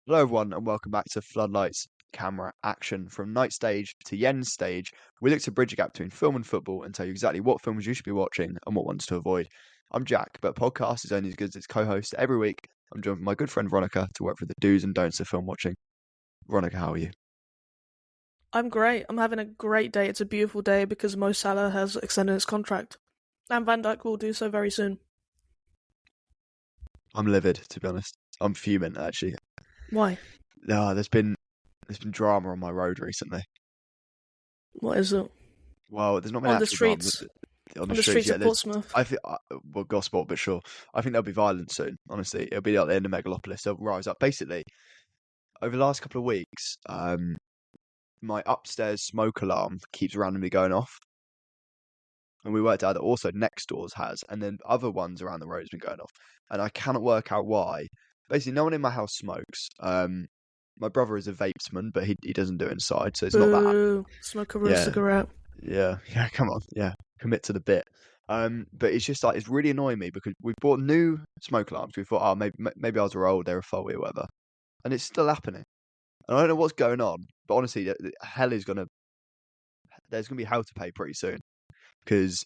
Hello, everyone, and welcome back to Floodlights Camera Action. From night stage to yen stage, we look to bridge a gap between film and football and tell you exactly what films you should be watching and what ones to avoid. I'm Jack, but podcast is only as good as its co-host. Every week, I'm joined by my good friend Veronika to work through the do's and don'ts of film watching. Veronika, how are you? I'm great. I'm having a great day. It's a beautiful day because Mo Salah has extended his contract. And Van Dijk will do so very soon. I'm livid, to be honest. I'm fuming, actually. Why? No, there's been drama on my road recently. What is it? Well, there's not many On the actual dramas. streets. On On the streets yeah, of Portsmouth. I think, well, gospel, but sure. I think there'll be violence soon. Honestly, it'll be like the end of Megalopolis. They'll rise up. Basically, over the last couple of weeks, my upstairs smoke alarm keeps randomly going off, and we worked out that also next doors has, and then other ones around the road has been going off, and I cannot work out why. Basically, no one in my house smokes. My brother is a vapesman, but he doesn't do it inside, so it's not that. Boo. Smoke a real cigarette. Yeah, come on, yeah, commit to the bit. But it's just like it's really annoying me because we bought new smoke alarms. We thought, oh, maybe ours are old, they're faulty or whatever, and it's still happening. And I don't know what's going on, but honestly, there's gonna be hell to pay pretty soon because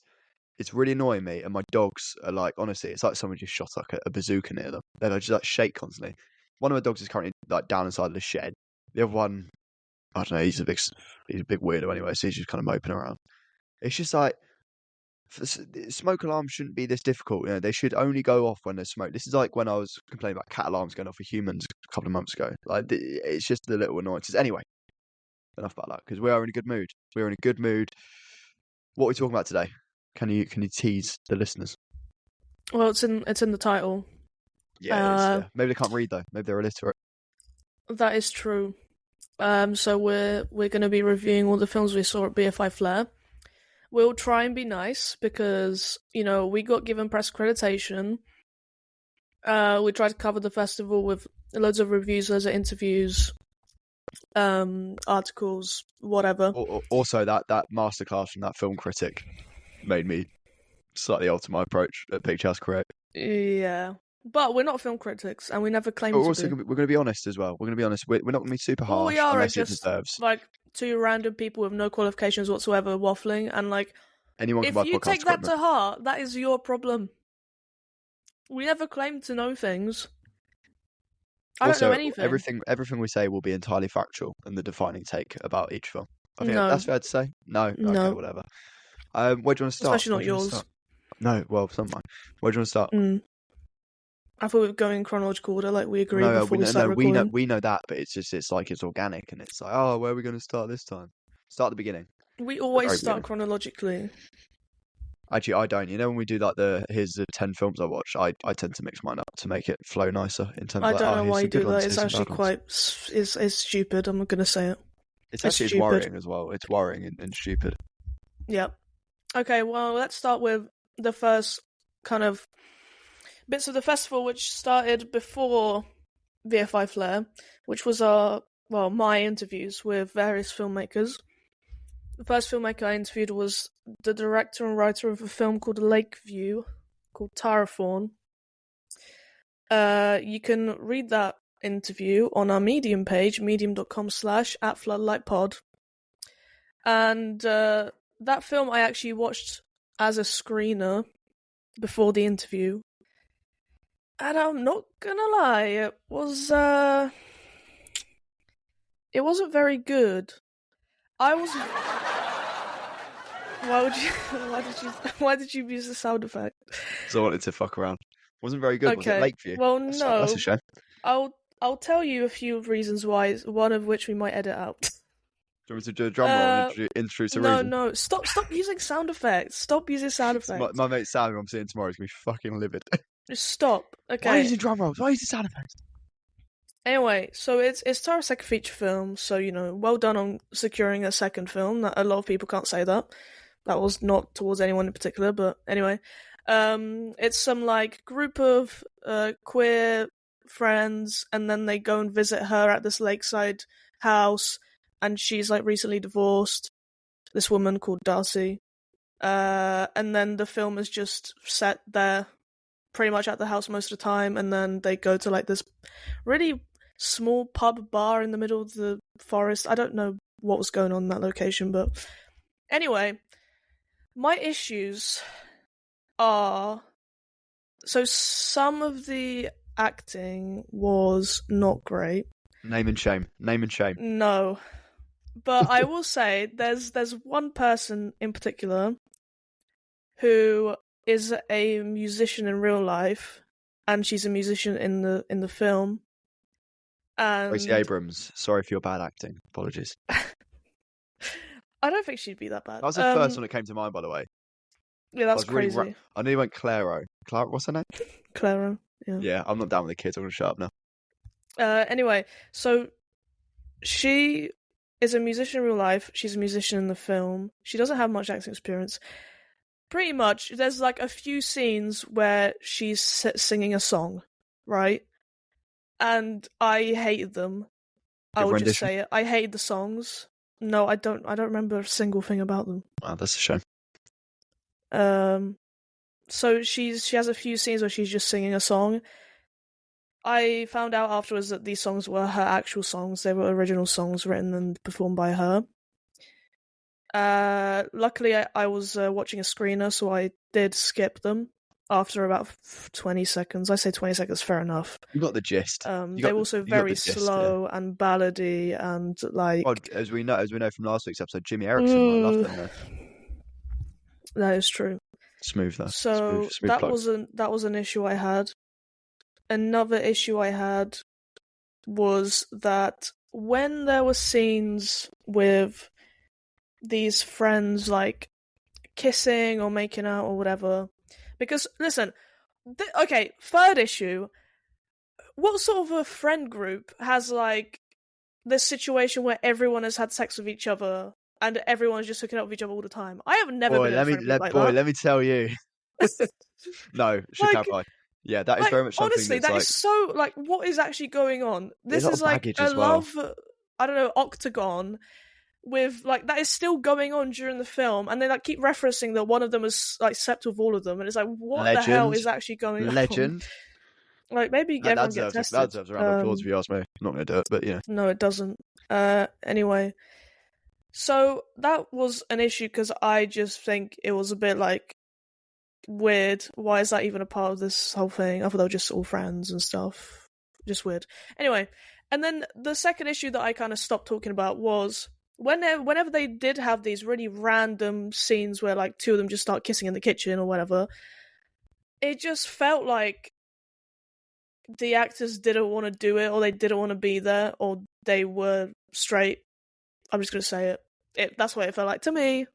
it's really annoying me. And my dogs are like, honestly, it's like someone just shot like a bazooka near them. They just like shake constantly. One of my dogs is currently like down inside the shed. The other one, I don't know, he's a big weirdo anyway, so he's just kind of moping around. It's just like smoke alarms shouldn't be this difficult. You know, they should only go off when there's smoke. This is like when I was complaining about cat alarms going off for humans a couple of months ago. Like it's just the little annoyances. Anyway, enough about that because we are in a good mood. We're in a good mood. What are we talking about today? Can you tease the listeners? Well, it's in the title. Yeah, maybe they can't read though. Maybe they're illiterate. That is true. So we're going to be reviewing all the films we saw at Bfi Flare. We'll try and be nice because, you know, we got given press accreditation. We tried to cover the festival with loads of reviews, loads of interviews, articles, whatever. Also, that masterclass from that film critic made me slightly alter my approach at Picture House Correct. Yeah. But we're not film critics, and we never claimed But to also, be. we're going to be honest as well. We're going to be honest. We're not going to be super harsh All we are unless just it deserves. like two random people with no qualifications whatsoever waffling, and like, anyone can buy if you podcast take that equipment. to heart, that is your problem. We never claimed to know things. I don't know anything. Everything we say will be entirely factual and the defining take about each film. I think No. that's fair to say. No. No. Okay, whatever. Where do you want to start? Especially not yours. No, well, some might. Where do you want to start? I thought we were going in chronological order, like we agreed before we started recording. We know that, but it's like it's organic, and it's like, oh, where are we going to start this time? Start at the beginning. We always start chronologically. Actually, I don't. You know, when we do like here's the 10 films I watched, I tend to mix mine up to make it flow nicer in terms of. I don't know why you do that. It's actually quite it's stupid. I'm going to say it. It's worrying as well. It's worrying and stupid. Yep. Okay, well, let's start with the first kind of bits of the festival, which started before Bfi Flare, which was my interviews with various filmmakers. The first filmmaker I interviewed was the director and writer of a film called Lakeview, called Tyrophorn. You can read that interview on our Medium page, medium.com/@floodlightpod. And that film I actually watched as a screener before the interview. And I'm not gonna lie, it wasn't very good. Why did you use the sound effect? Because I wanted to fuck around. Wasn't very good. Okay. Was it Lakeview? Well, no. That's a shame. I'll tell you a few reasons why, one of which we might edit out. Do you want me to do a drum roll and introduce a reason? No. Stop using sound effects. Stop using sound effects. My mate Sam, who I'm seeing tomorrow, is going to be fucking livid. Just stop. Okay. Why are you using drum rolls? Why are you using sound effects? Anyway, so it's Tara's second feature film, so, you know, well done on securing a second film. A lot of people can't say that. That was not towards anyone in particular, but anyway. It's some, like, group of queer friends, and then they go and visit her at this lakeside house, and she's, like, recently divorced. This woman called Darcy. And then the film is just set there, pretty much at the house most of the time, and then they go to, like, this really small pub bar in the middle of the forest. I don't know what was going on in that location, but anyway, my issues are, so some of the acting was not great. Name and shame. Name and shame. No. But I will say there's one person in particular who is a musician in real life, and she's a musician in the film. And Gracie Abrams. Sorry for your bad acting. Apologies. I don't think she'd be that bad. That was the first one that came to mind, by the way. Yeah, that's really crazy. I knew you went Claro. What's her name? Clara. Yeah. Yeah, I'm not down with the kids. I'm gonna shut up now. Anyway, so she is a musician in real life. She's a musician in the film. She doesn't have much acting experience. Pretty much, there's like a few scenes where she's singing a song, right? And I hated them. I would just say it. I hated the songs. No, I don't remember a single thing about them. Wow, that's a shame. So she has a few scenes where she's just singing a song. I found out afterwards that these songs were her actual songs. They were original songs written and performed by her. Luckily, I was watching a screener, so I did skip them after about 20 seconds. I say 20 seconds, fair enough. You got the gist. They were also very slow and ballady and like. Oh, as we know from last week's episode, Jimmy Erickson. I loved them though. That is true. Smooth though. So smooth that was an issue I had. Another issue I had was that when there were scenes with these friends like kissing or making out or whatever, because listen, okay, third issue, what sort of a friend group has like this situation where everyone has had sex with each other and everyone's just hooking up with each other all the time? I have never been in a friend group like that. Let me tell you. No, should clarify. Yeah, that is very much something. Honestly, that is so like, what is actually going on? This is like a well. love, I don't know, octagon with like that is still going on during the film, and they like keep referencing that one of them is like slept with all of them, and it's like, what the hell is actually going on? Legend. Like maybe everyone get tested. That deserves a round of applause if you ask me. I'm not going to do it, but yeah. No, it doesn't. Anyway, so that was an issue because I just think it was a bit like weird. Why is that even a part of this whole thing? I thought they were just all friends and stuff. Just weird. Anyway, and then the second issue that I kind of stopped talking about was whenever they did have these really random scenes where like two of them just start kissing in the kitchen or whatever, it just felt like the actors didn't want to do it, or they didn't want to be there, or they were straight. I'm just going to say it. That's what it felt like to me.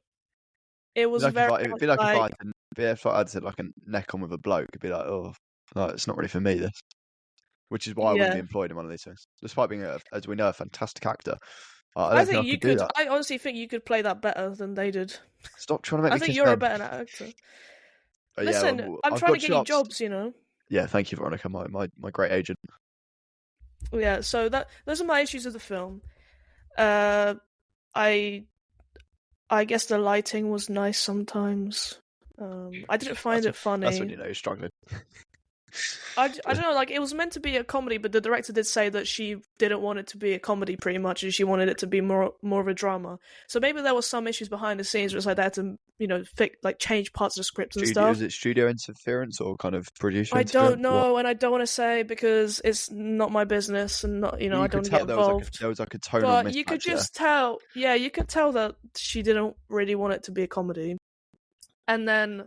It was it'd very be like if I'd said like a neck on with a bloke, it'd be like, oh, no, it's not really for me, this. Which is why I wouldn't be employed in one of these things. Despite being, as we know, a fantastic actor. I think you could. I honestly think you could play that better than they did. Stop trying to make me. I think you're a better actor. Listen, I'm trying to get you jobs, you know. Yeah, thank you, Veronica, my great agent. Yeah, so those are my issues with the film. I guess the lighting was nice sometimes. I didn't find it funny. That's when you know you're struggling. I don't know, like, it was meant to be a comedy, but the director did say that she didn't want it to be a comedy pretty much, and she wanted it to be more of a drama. So maybe there was some issues behind the scenes where it's like they had to, you know, change parts of the script and stuff. Is it studio interference or kind of producer interference? I don't know, and I don't want to say because it's not my business, and not, you know, I don't want to get involved. There was like a tonal mismatch. But you could just tell, you could tell that she didn't really want it to be a comedy. And then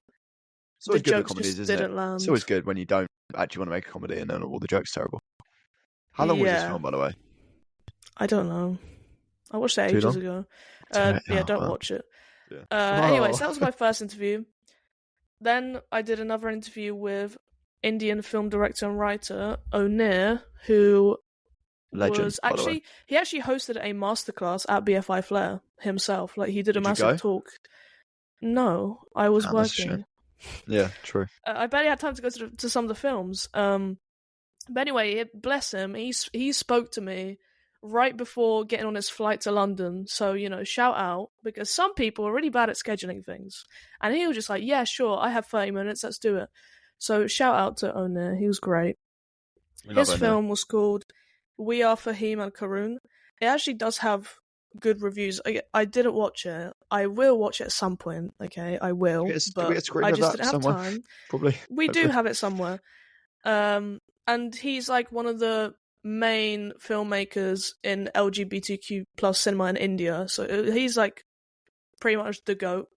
the jokes just didn't land. It's always good when you don't actually want to make a comedy and then all the jokes are terrible. How long was this film, by the way? I don't know. I watched it ages ago. Don't watch it. Yeah. Anyway, so that was my first interview. Then I did another interview with Indian film director and writer Onir, who was actually he actually hosted a masterclass at Bfi Flare himself. Like, he did a massive talk. No, I was working. Yeah, true. I barely had time to go to some of the films. But anyway, bless him. He spoke to me right before getting on his flight to London. So, you know, shout out, because some people are really bad at scheduling things. And he was just like, yeah, sure, I have 30 minutes, let's do it. So shout out to Onir. He was great. His film was called We Are Fahim and Karun. It actually does have good reviews. I didn't watch it. I will watch it at some point. Okay, I will, Can we get but a screen I of just that didn't have somewhere? time. Probably. We do Hopefully. have it somewhere. And he's like one of the main filmmakers in LGBTQ plus cinema in India. So he's like pretty much the goat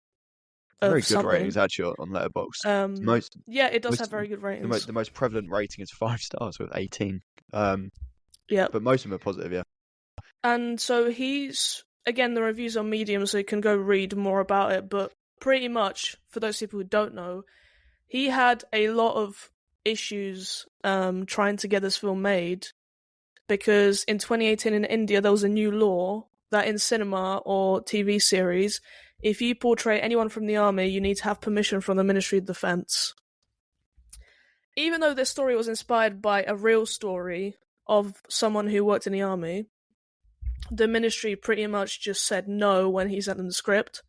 Very of good ratings something. actually on Letterboxd. Most Yeah, it does have most very good ratings. the most prevalent rating is 5 stars with 18. Yeah, But most of them are positive. Yeah. and so he's again the reviews on Medium, so you can go read more about it. But pretty much for those people who don't know, he had a lot of issues trying to get this film made because in 2018 in India there was a new law that in cinema or TV series, if you portray anyone from the army, you need to have permission from the Ministry of Defense. Even though this story was inspired by a real story of someone who worked in the army, the ministry pretty much just said no when he sent them the script.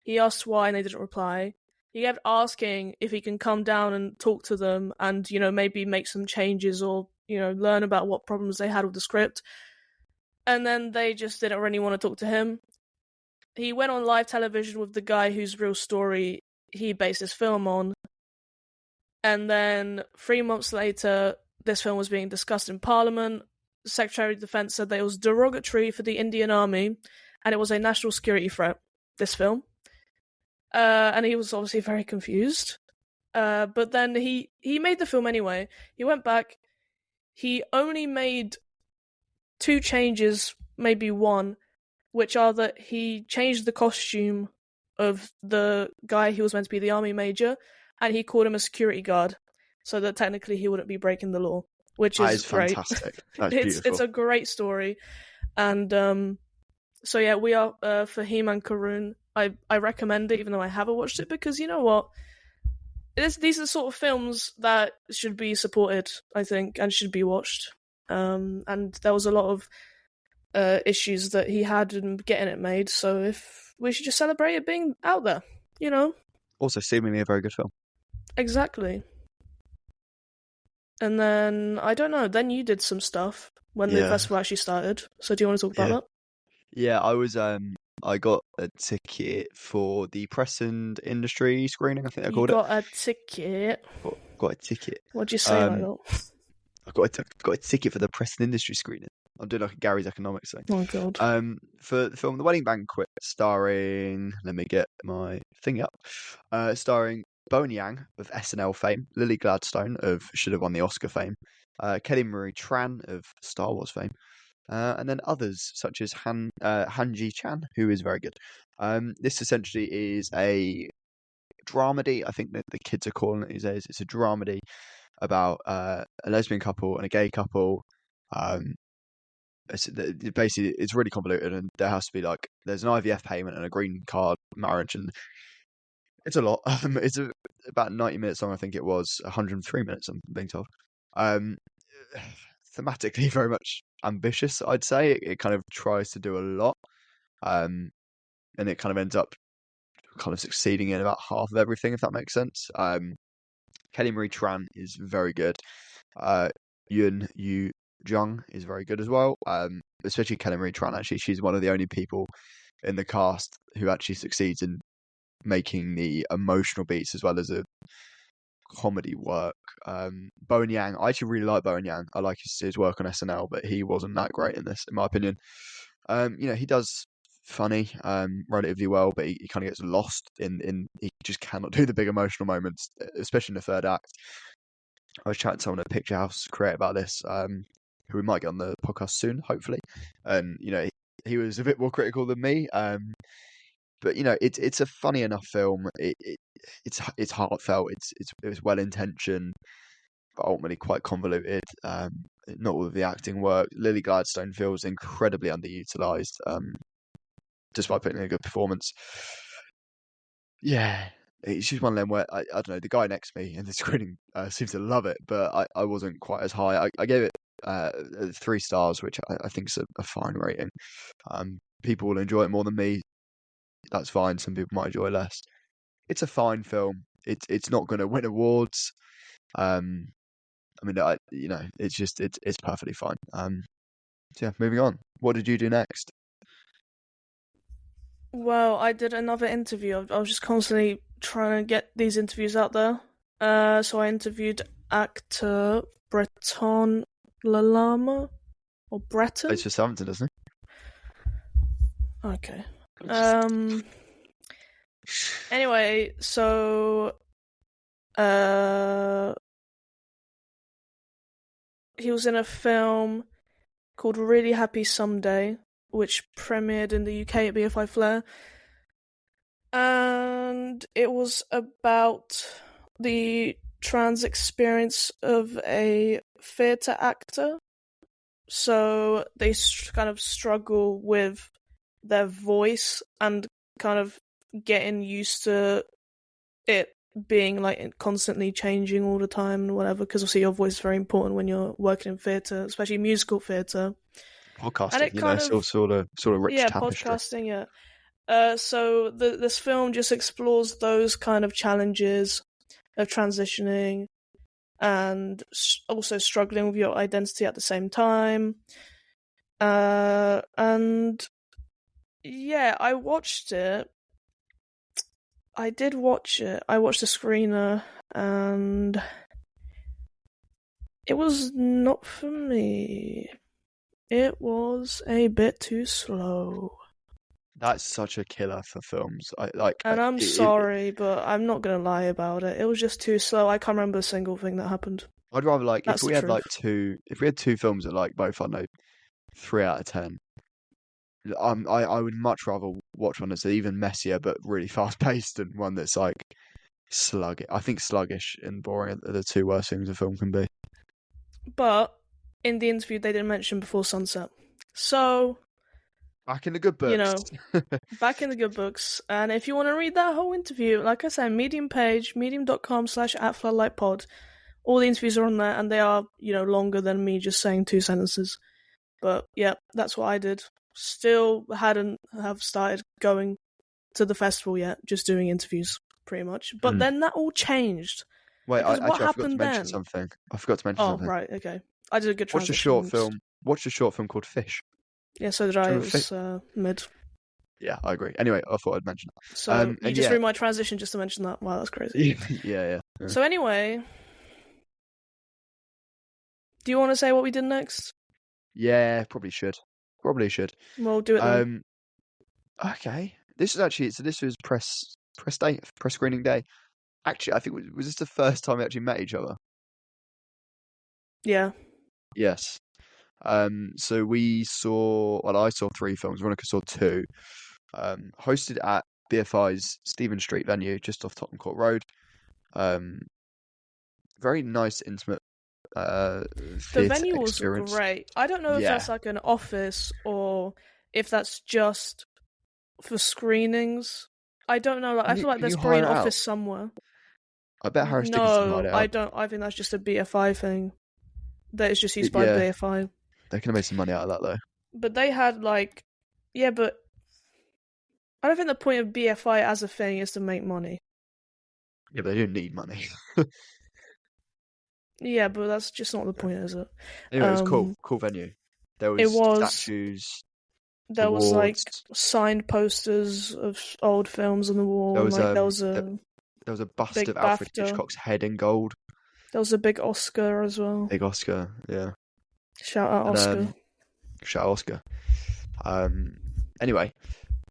He asked why and they didn't reply. He kept asking if he can come down and talk to them and, maybe make some changes or, learn about what problems they had with the script. And then they just didn't really want to talk to him. He went on live television with the guy whose real story he based his film on. And then 3 months later, this film was being discussed in Parliament. The Secretary of Defense said that it was derogatory for the Indian Army and it was a national security threat, this film. And he was obviously very confused. But then he made the film anyway. He went back. He only made 2 changes, maybe one, which are that he changed the costume of the guy who was meant to be the army major, and he called him a security guard, so that technically he wouldn't be breaking the law, which That is is great. fantastic. That's it's beautiful. a great story, and so yeah, We Are Fahim and Karun. I recommend it, even though I haven't watched it, because you know what, these are the sort of films that should be supported, I think, and should be watched. And there was a lot of issues that he had in getting it made, so if we should just celebrate it being out there, Also, seemingly a very good film. Exactly. And then I don't know. Then you did some stuff when the Yeah. festival actually started. So do you want to talk about that? Yeah, I got a ticket for the Press and Industry screening, I think they You called it. got a ticket. Got a ticket. What'd you say like that? I got a ticket for the Press and Industry screening. I'm doing like a Gary's economics thing. Oh god. For the film The Wedding Banquet, starring, let me get my thing up. Starring Bowen Yang of SNL fame, Lily Gladstone of Should Have Won the Oscar fame, Kelly Marie Tran of Star Wars fame, and then others such as Hanji Chan, who is very good. This essentially is a dramedy. I think that the kids are calling it these days. It's a dramedy about a lesbian couple and a gay couple. Basically, it's really convoluted, and there has to be there's an IVF payment and a green card marriage, and it's a lot. It's about 90 minutes long, I think it was 103 minutes. I'm being told. Um, Thematically, very much ambitious. I'd say it kind of tries to do a lot, and it kind of ends up kind of succeeding in about half of everything, if that makes sense. Kelly Marie Tran is very good. Yun Yu Jung is very good as well. Especially Kelly Marie Tran. Actually, she's one of the only people in the cast who actually succeeds in making the emotional beats as well as a comedy work. Bowen Yang, I actually really like Bowen Yang. I like his work on SNL, but he wasn't that great in this, in my opinion. He does funny, relatively well, but he kind of gets lost in he just cannot do the big emotional moments, especially in the third act. I was chatting to someone at Picture House Create about this, who we might get on the podcast soon, hopefully. And he was a bit more critical than me. But it's a funny enough film. It's heartfelt. It's well intentioned, but ultimately quite convoluted. Not all of the acting work. Lily Gladstone feels incredibly underutilized, despite putting in a good performance. Yeah, she's one of them where I don't know. The guy next to me in the screening seems to love it, but I wasn't quite as high. I gave it 3 stars, which I think is a fine rating. People will enjoy it more than me. That's fine. Some people might enjoy less. It's a fine film. It's not going to win awards. I mean, it's just it's perfectly fine. So yeah, moving on. What did you do next? Well, I did another interview. I was just constantly trying to get these interviews out there. So I interviewed actor Breton Lalama or Breton. It's just Southampton, doesn't Okay. it? Anyway, so uh, he was in a film called Really Happy Someday, which premiered in the UK at Bfi Flare, and it was about the trans experience of a theatre actor. So they kind of struggle with their voice and kind of getting used to it being like constantly changing all the time and whatever, because obviously your voice is very important when you're working in theatre, especially musical theatre. And Podcasting, it kind of, sort of rich yeah, tapestry. podcasting, yeah. So this film just explores those kind of challenges of transitioning and also struggling with your identity at the same time. And yeah, I watched it. I did watch it. I watched the screener, and it was not for me. It was a bit too slow. That's such a killer for films. And I'm sorry, but I'm not gonna lie about it. It was just too slow. I can't remember a single thing that happened. I'd rather like That's the truth. if we had two films that like both, I don't know, 3 out of 10. I would much rather watch one that's even messier but really fast paced than one that's like sluggish. I think sluggish and boring are the two worst things a film can be. But in the interview, they didn't mention Before Sunset. So, Back in the good you books. know, back in the good books. And if you want to read that whole interview, like I said, Medium page, medium.com/@floodlightpod. All the interviews are on there, and they are, longer than me just saying 2 sentences. But yeah, that's what I did. Still hadn't have started going to the festival yet, just doing interviews, pretty much. But then that all changed. Wait, Because what I forgot to happened mention then? something. I forgot to mention Oh, something. right, okay. I did a good Watched a transition. short film. Watched a short film called Fish. Yeah, so did I. It was mid. Yeah, I agree. Anyway, I thought I'd mention that. So you just yeah. ruined my transition just to mention that. Wow, that's crazy. Yeah. So anyway, do you want to say what we did next? Yeah, probably should. We'll do it then. Okay. This was press screening day. Actually, I think was this the first time we actually met each other? Yeah. Yes. So I saw 3 films. Veronika saw 2. Hosted at BFI's Stephen Street venue just off Tottenham Court Road. Very nice, intimate The theatre venue was experience. great. I don't know if Yeah. that's like an office or if that's just for screenings. I don't know. I feel like there's probably an office somewhere. I bet Harris Dickinson hired it I out. don't. I think that's just a BFI thing. That is just used by BFI. They could have made some money out of that though. But they had but I don't think the point of BFI as a thing is to make money. Yeah, but they don't need money. Yeah, but that's just not the point, is it? Anyway, it was cool venue. There was statues. There awards. was like signed posters of old films on the wall. There was a bust of Alfred Hitchcock's head in gold. There was a big Oscar as well. Big Oscar, yeah. Shout out Oscar. Shout out Oscar. Anyway,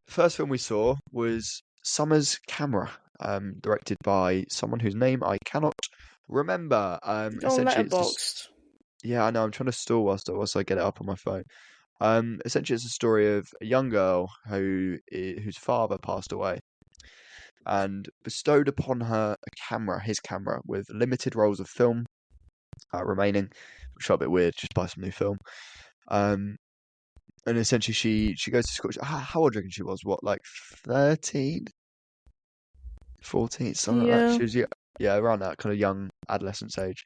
first film we saw was Summer's Camera, directed by someone whose name I cannot remember. Letterboxd. Yeah, I know. I'm trying to stall whilst I get it up on my phone. Essentially, it's a story of a young girl whose father passed away, and bestowed upon her his camera, with limited rolls of film remaining, which felt a bit weird. Just buy some new film. And essentially, she goes to school. How old do you reckon she was? What, like 13, 14, something like that? She was around that kind of young adolescence age.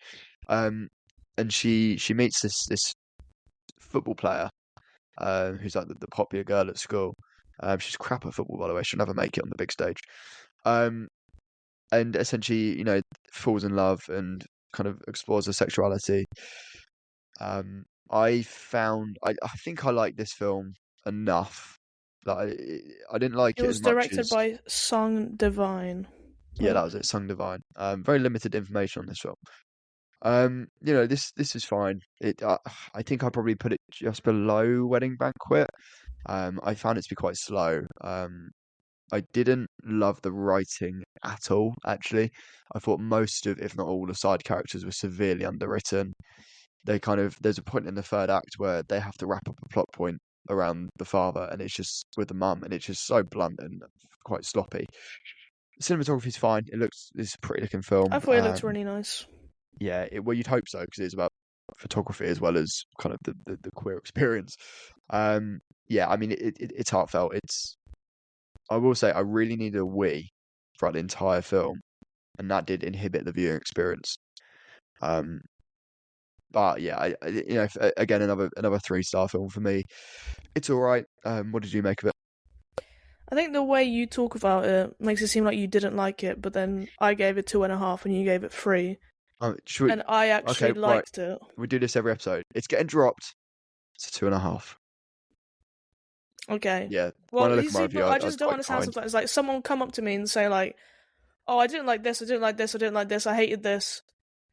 And she meets this football player, who's like the popular girl at school. She's crap at football, by the way. She'll never make it on the big stage. And essentially, falls in love and kind of explores the sexuality. I think I liked this film enough that I didn't like It it as was much directed as by Sung Divine. yeah, that was it, Sung Divine. Very limited information on this film. This is fine. I think I probably put it just below Wedding Banquet. I found it to be quite slow. I didn't love the writing at all, actually. I thought most of, if not all, the side characters were severely underwritten. There's a point in the third act where they have to wrap up a plot point around the father, and it's just with the mum, and it's just so blunt and quite sloppy. Cinematography's fine. It's a pretty looking film. I thought it looked really nice. Yeah, well, you'd hope so because it's about photography as well as kind of the queer experience. Yeah, I mean it's heartfelt. I will say I really needed a wee throughout the entire film, and that did inhibit the viewing experience. But yeah, again another 3-star film for me. It's all right. What did you make of it? I think the way you talk about it makes it seem like you didn't like it, but then I gave it 2.5 and you gave it 3. And I actually Okay, right. liked it. We do this every episode. It's getting dropped to 2.5. Okay. Yeah. When I Well, look you at my see, review, but I I was just don't quite understand kind. sometimes. Like, someone will come up to me and say, like, oh, I didn't like this, I didn't like this, I didn't like this, I hated this.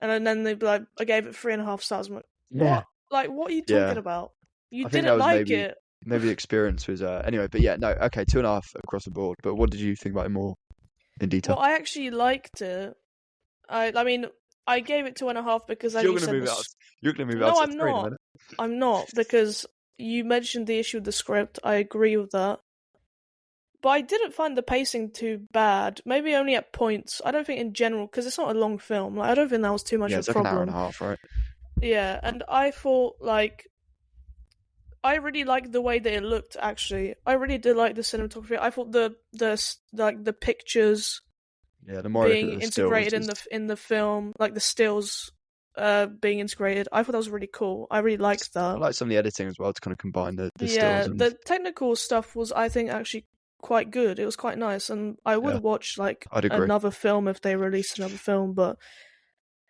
And then they'd be like, I gave it 3.5 stars. I'm like, Yeah. what? Like, what are you Yeah. talking about? You I think that didn't was like it. maybe the experience was anyway, but yeah, no, okay, 2.5 across the board. But what did you think about it more in detail? Well, I actually liked it. I mean, I gave it 2.5 because, as You're you gonna said, move out. You're gonna move out no, to I'm 3 in a not. minute. I'm not, because you mentioned the issue with the script. I agree with that. But I didn't find the pacing too bad. Maybe only at points. I don't think in general, because it's not a long film. Like, I don't think that was too much Yeah, of it's a like an hour and a problem. half, right? Yeah, and I thought, like, I really liked the way that it looked. Actually, I really did like the cinematography. I thought the pictures Yeah, the more I look at being the stills, integrated just in the film, like the stills, being integrated. I thought that was really cool. I really liked I that. like some of the editing as well to kind of combine the stills Yeah, and the technical stuff was, I think, actually quite good. It was quite nice, and I would yeah, watch like I'd agree. another film if they released another film. But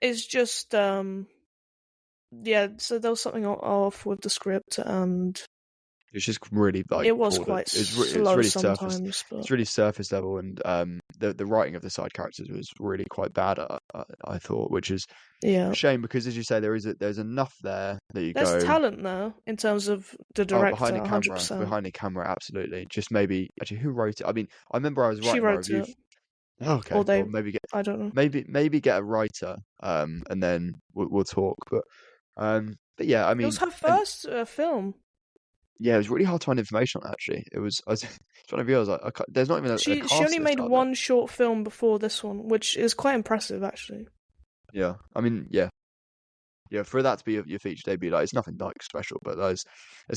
it's just, yeah. So there was something off with the script, and It's just really like it was poor. quite It's slow really surface. sometimes. But It's really surface level, and the writing of the side characters was really quite bad. I thought, which is a yeah, shame because, as you say, there's enough there that you there's go, talent there in terms of the oh, director, 100%. behind the camera, absolutely. Just maybe actually, who wrote it? I mean, I remember I was She writing my wrote review. it, Oh, or okay, well, they, I don't know. maybe get a writer, and then we'll talk. But yeah, I It was mean, her and first film. yeah, it was really hard to find information on it, actually. I was trying to realize like there's not even a She cast only list made out there. one short film before this one, which is quite impressive, actually. Yeah, I mean, yeah, for that to be your feature debut, like it's nothing like special, but there's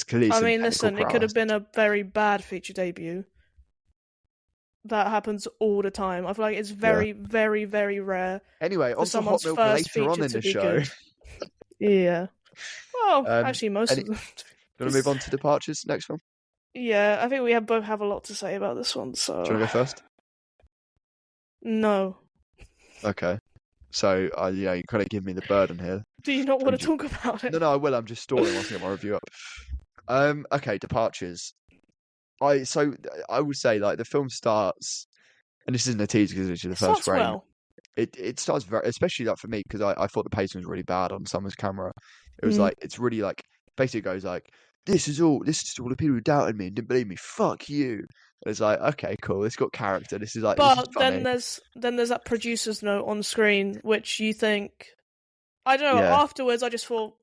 clearly I some mean, technical listen, it could have prowess. been a very bad feature debut. That happens all the time. I feel like it's Yeah. very, very, very rare Anyway, for on to Hot someone's Milk first later on feature in to the be show. good. Yeah. Well, actually, most Any, of them. do you want to move on to Departures next film? Yeah, I think we both have a lot to say about this one, so. Do you want to go first? No. Okay. So, you kind of give me the burden here. Do you not So want to talk about it? No, I will. I'm just stalling whilst I get my review up. Okay, Departures. I would say like the film starts, and this isn't a teaser because it's It the first starts frame. well. It starts very, especially like for me because I thought the pacing was really bad on Summer's camera. It was Mm. like it's really like basically it goes like this is all the people who doubted me and didn't believe me. Fuck you. And it's like okay, cool. It's got character. This is But funny. then there's that producer's note on screen, which you think, I don't know. Yeah. Afterwards, I just thought,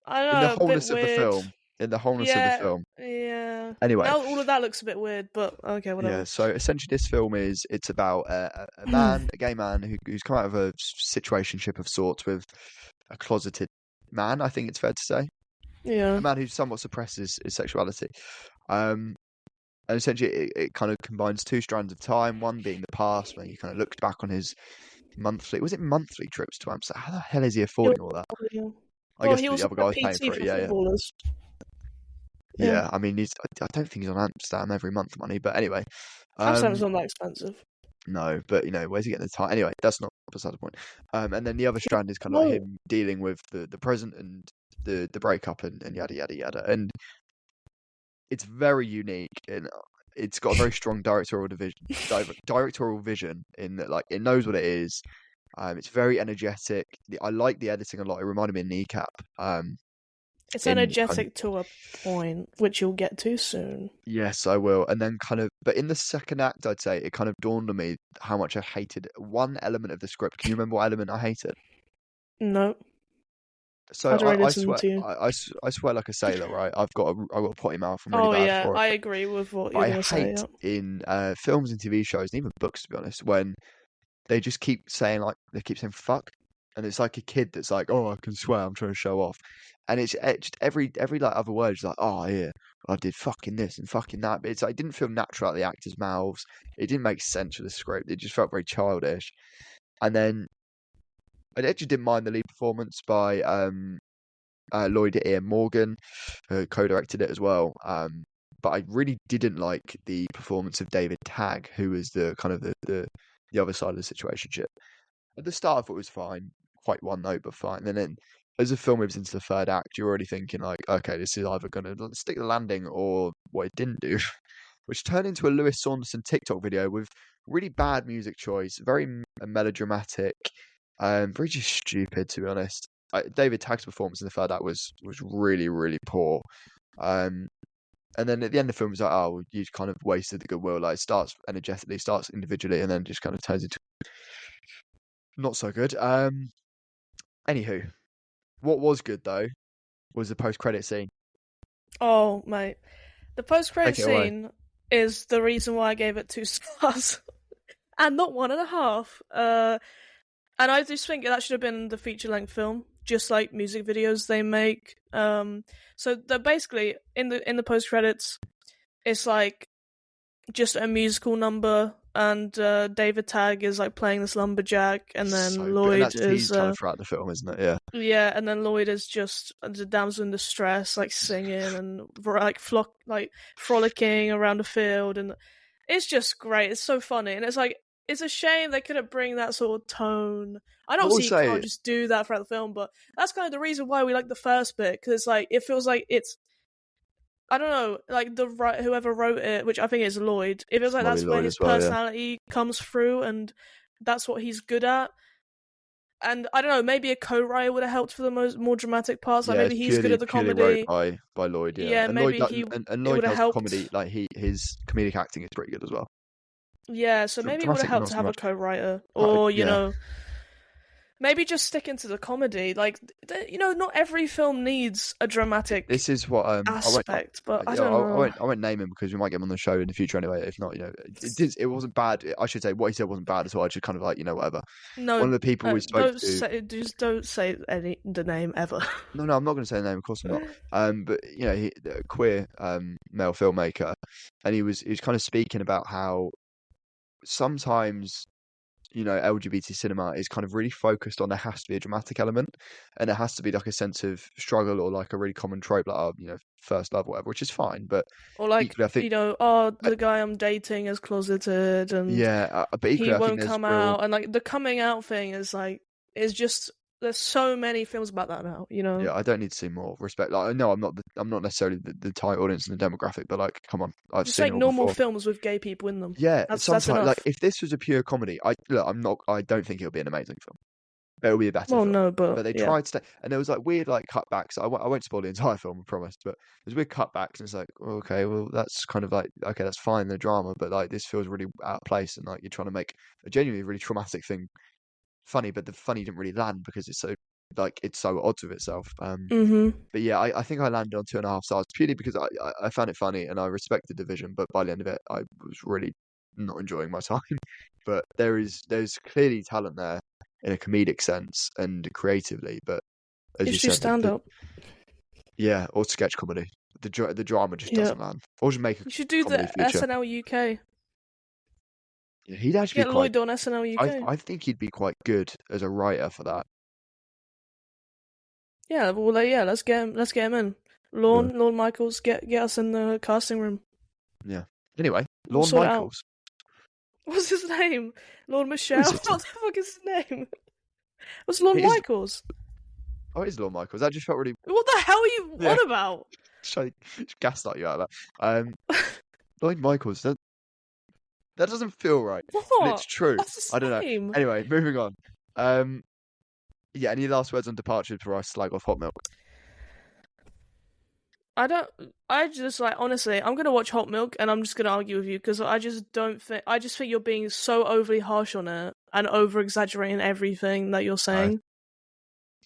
I don't In the know, a bit wholeness of the weird. film. In the wholeness of the Yeah, film. yeah. Anyway. Now all of that looks a bit weird, but okay, Yeah, whatever. so essentially this film it's about a gay man who's come out of a situationship of sorts with a closeted man, I think it's fair to say. Yeah. A man who somewhat suppresses his sexuality. And essentially it kind of combines two strands of time, one being the past, where he kind of looked back on his monthly trips to Amsterdam? How the hell is he affording all that? Yeah. I Well, guess he the was other on a guy's paying PT for it, for yeah. footballers. Yeah. Yeah, I mean, I don't think he's on Amsterdam every month money, but anyway. Amsterdam's Um, not that expensive. No, but where's he getting the time? Anyway, that's not beside the point. And then the other strand is kind of like No, him dealing with the present and the breakup and yada yada yada. And it's very unique and it's got a very strong directorial vision in that like it knows what it is. It's very energetic. I like the editing a lot. It reminded me of Kneecap. it's In kind of, energetic to a point, which you'll get to soon. yes, I will. And then but in the second act, I'd say it kind of dawned on me how much I hated one element of the script. Can you remember what element I hated? No, I So had already I listened swear, to you. I swear like a sailor, right? I've got a potty mouth. I'm really Oh bad yeah, for it. I agree with what But you're I gonna say. hate Yeah. in films and TV shows and even books, to be honest, when they just keep saying they keep saying fuck, and it's like a kid that's like, oh, I can swear, I'm trying to show off, and it's etched every like other word is like, oh yeah, I did fucking this and fucking that, but it's like it didn't feel natural out of the actors' mouths. It didn't make sense for the script. It just felt very childish. And then I actually didn't mind the lead performance by Lloyd Ian Morgan, who co-directed it as well. But I really didn't like the performance of David Tagg, who was the kind of the other side of the situationship. At the start, I thought it was fine, quite one note, but fine. And then as the film moves into the third act, you're already thinking like, okay, this is either going to stick the landing or what it didn't do, which turned into a Lewis Saunderson TikTok video with really bad music choice, very melodramatic, very just stupid to be honest. David Tagg's performance in the third act was really really poor. Um, and then at the end of the film, it's like, oh, you kind of wasted the goodwill. Like, it starts energetically, starts individually, and then just kind of turns into not so good. Anywho, what was good though was the post-credit scene. Oh mate, the post-credit Take it away. scene is the reason why I gave it 2 stars and not 1.5. And I just think that should have been the feature-length film, just like music videos they make. So they're basically in the post-credits, it's like just a musical number, and David Tagg is like playing this lumberjack, and So then good, and Lloyd that's is teased kind of throughout the film, isn't it? Yeah. yeah, and then Lloyd is just the damsel in distress, like singing and like frolicking around the field, and it's just great. It's so funny, and it's like it's a shame they couldn't bring that sort of tone. I I know will obviously you can't say, just do that throughout the film, but that's kind of the reason why we like the first bit, because it's like it feels like it's I don't know, like whoever wrote it, which I think is Lloyd. It feels like Molly that's where Lloyd his as well. Yeah. personality comes through, and that's what he's good at. And I don't know, maybe a co-writer would have helped for the more dramatic parts. Like Yeah, it's maybe he's good at the purely wrote comedy. by Lloyd. Yeah, Yeah, and Lloyd maybe like he and it Lloyd would have knows comedy. helped. Like his comedic acting is pretty good as well. Yeah, so maybe it would have Dramatic, helped not to so have a much. co-writer, or Yeah. maybe just stick into the comedy. Like not every film needs a dramatic This is what I won't aspect, but I yeah, don't know. I won't name him because we might get him on the show in the future anyway. If not, it wasn't bad. I should say what he said wasn't bad at all. I just kind of like No, one of the people we spoke to. don't say the name ever. No, I'm not going to say the name. Of course, I'm not. But a queer male filmmaker, and he was kind of speaking about how sometimes LGBT cinema is kind of really focused on there has to be a dramatic element, and there has to be like a sense of struggle or like a really common trope like first love or whatever, which is fine. But Or like, equally, I think oh, uh, the guy I'm dating is closeted and yeah, but he equally, I think won't there's come real. out, and like the coming out thing is just there's so many films about that now. Yeah, I don't need to see more respect. Like, no, I'm not necessarily the target audience and the demographic, but like, come on, I've Just seen like it all normal before. films with gay people in them. Yeah, That's sometimes like enough. if this was a pure comedy, I don't think it'll be an amazing film. But it'll be a better Well, film. no, But but they yeah. tried to, and there was like weird like cutbacks. I won't spoil the entire film, I promise. But there's weird cutbacks, and it's like, okay, well that's kind of like okay, that's fine the drama, but like this feels really out of place, and like you're trying to make a genuinely really traumatic thing funny, but the funny didn't really land because it's so odds with itself. Mhm. But yeah, I think I landed on 2.5 stars purely because I found it funny and I respect the division, but by the end of it, I was really not enjoying my time. But there's clearly talent there in a comedic sense and creatively, but as You you should do said, stand up. yeah, or sketch comedy, the drama just Yeah. doesn't land. Or just make a You should do comedy the feature. SNL UK. Yeah, he'd actually be Get quite. Lloyd on SNL UK. I think he'd be quite good as a writer for that. Yeah, well, yeah, let's get him. Let's get him in. Yeah. Lorne Michaels, get us in the casting room. Yeah. Anyway, We'll Lorne sort it out. Michaels. What's his name? Lord Who is Michelle? it? What the fuck is his name? It was Lord It is. Michaels. Oh, it is Lord Michaels. That just felt really. What the hell are you Yeah, on about? trying to gaslight you out of that. Lord Michaels. That doesn't feel right, but it's What? true. That's I don't the know. same. Anyway, moving on. Um, yeah. Any last words on departure before I slag off Hot Milk? I don't. I just like honestly. I'm gonna watch Hot Milk, and I'm just gonna argue with you because I just don't think. I just think you're being so overly harsh on it and over exaggerating everything that you're No, saying.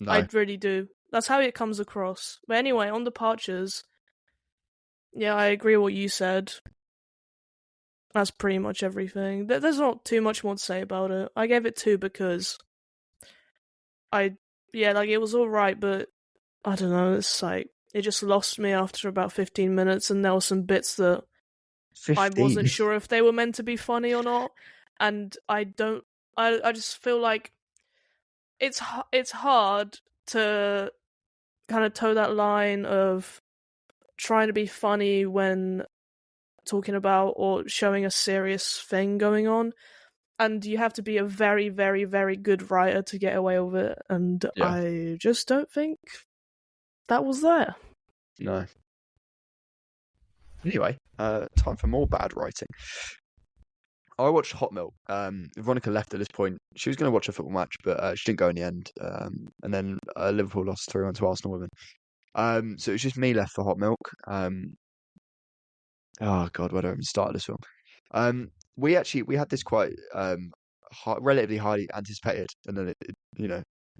I no. really do. That's how it comes across. But anyway, on departures, yeah, I agree with what you said. That's pretty much everything. There's not too much more to say about it. I gave it 2 because I, yeah, like it was alright, but I don't know, it's like, it just lost me after about 15 minutes, and there were some bits that I 15. wasn't sure if they were meant to be funny or not, and I just feel like it's hard to kind of toe that line of trying to be funny when talking about or showing a serious thing going on, and you have to be a very, very, very good writer to get away with it. And Yeah. I just don't think that was there. No. Anyway, time for more bad writing. I watched Hot Milk. Veronica left at this point. She was going to watch a football match, but she didn't go in the end. And then Liverpool lost 3-1 to Arsenal women. So it was just me left for Hot Milk. Oh God, where do I even start this film? We had this quite relatively highly anticipated, and then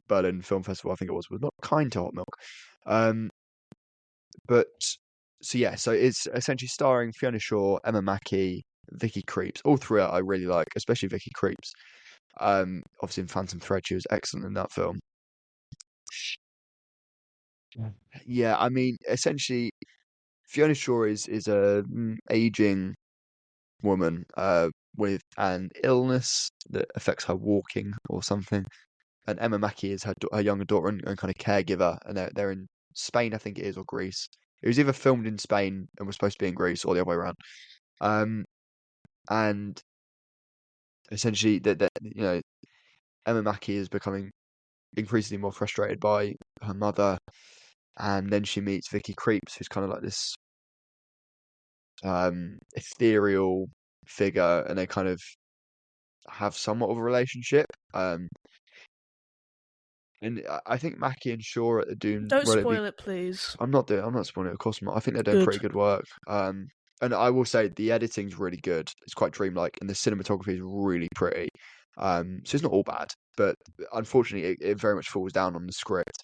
Berlin Film Festival, I think it was not kind to Hot Milk. But so yeah, so it's essentially starring Fiona Shaw, Emma Mackey, Vicky Creeps. All three I really like, especially Vicky Creeps. Obviously in Phantom Thread, she was excellent in that film. Yeah, I mean, essentially, Fiona Shaw is a aging woman with an illness that affects her walking or something. And Emma Mackey is her younger daughter and kind of caregiver, and they're in Spain, I think it is, or Greece. It was either filmed in Spain and was supposed to be in Greece, or the other way around. Um, and essentially, that Emma Mackey is becoming increasingly more frustrated by her mother, and then she meets Vicky Creeps, who's kind of like this ethereal figure, and they kind of have somewhat of a relationship. And I think Mackie and Shaw are doing Don't relatively. spoil it, please. I'm not spoiling it, of course not. I think they're doing pretty Good. good work. And I will say the editing's really good. It's quite dreamlike, and the cinematography is really pretty. So it's not all bad, but unfortunately, it very much falls down on the script,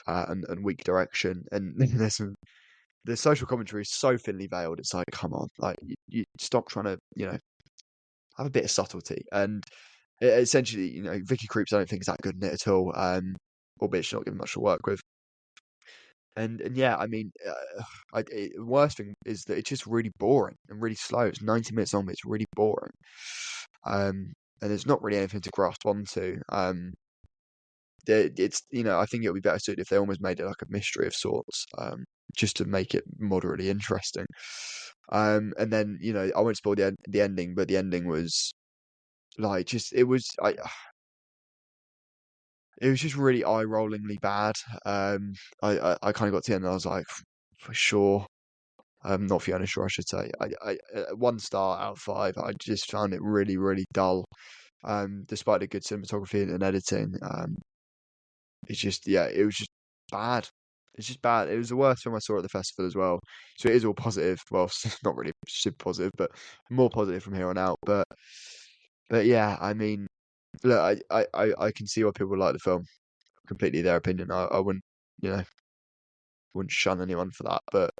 and weak direction. And the social commentary is so thinly veiled. It's like, come on, like you stop trying to, have a bit of subtlety. And essentially, Vicky Creeps, I don't think is that good in it at all. Albeit she's not given much to work with. And yeah, I mean, worst thing is that it's just really boring and really slow. It's 90 minutes long, but it's really boring. And there's not really anything to grasp onto. It's I think it would be better suited if they almost made it like a mystery of sorts, just to make it moderately interesting. And then I won't spoil the ending, but the ending was like just it was just really eye-rollingly bad. I kind of got to the end and I was like, for sure. Not Fiona Shaw, I should say. 1 star out of 5. I just found it really, really dull. Despite the good cinematography and editing. It's just, yeah, it was just bad. It's just bad. It was the worst film I saw at the festival as well. So it is all positive. Well, it's not really super positive, but more positive from here on out. But yeah, I mean, look, I can see why people like the film. Completely their opinion. I wouldn't, wouldn't shun anyone for that. But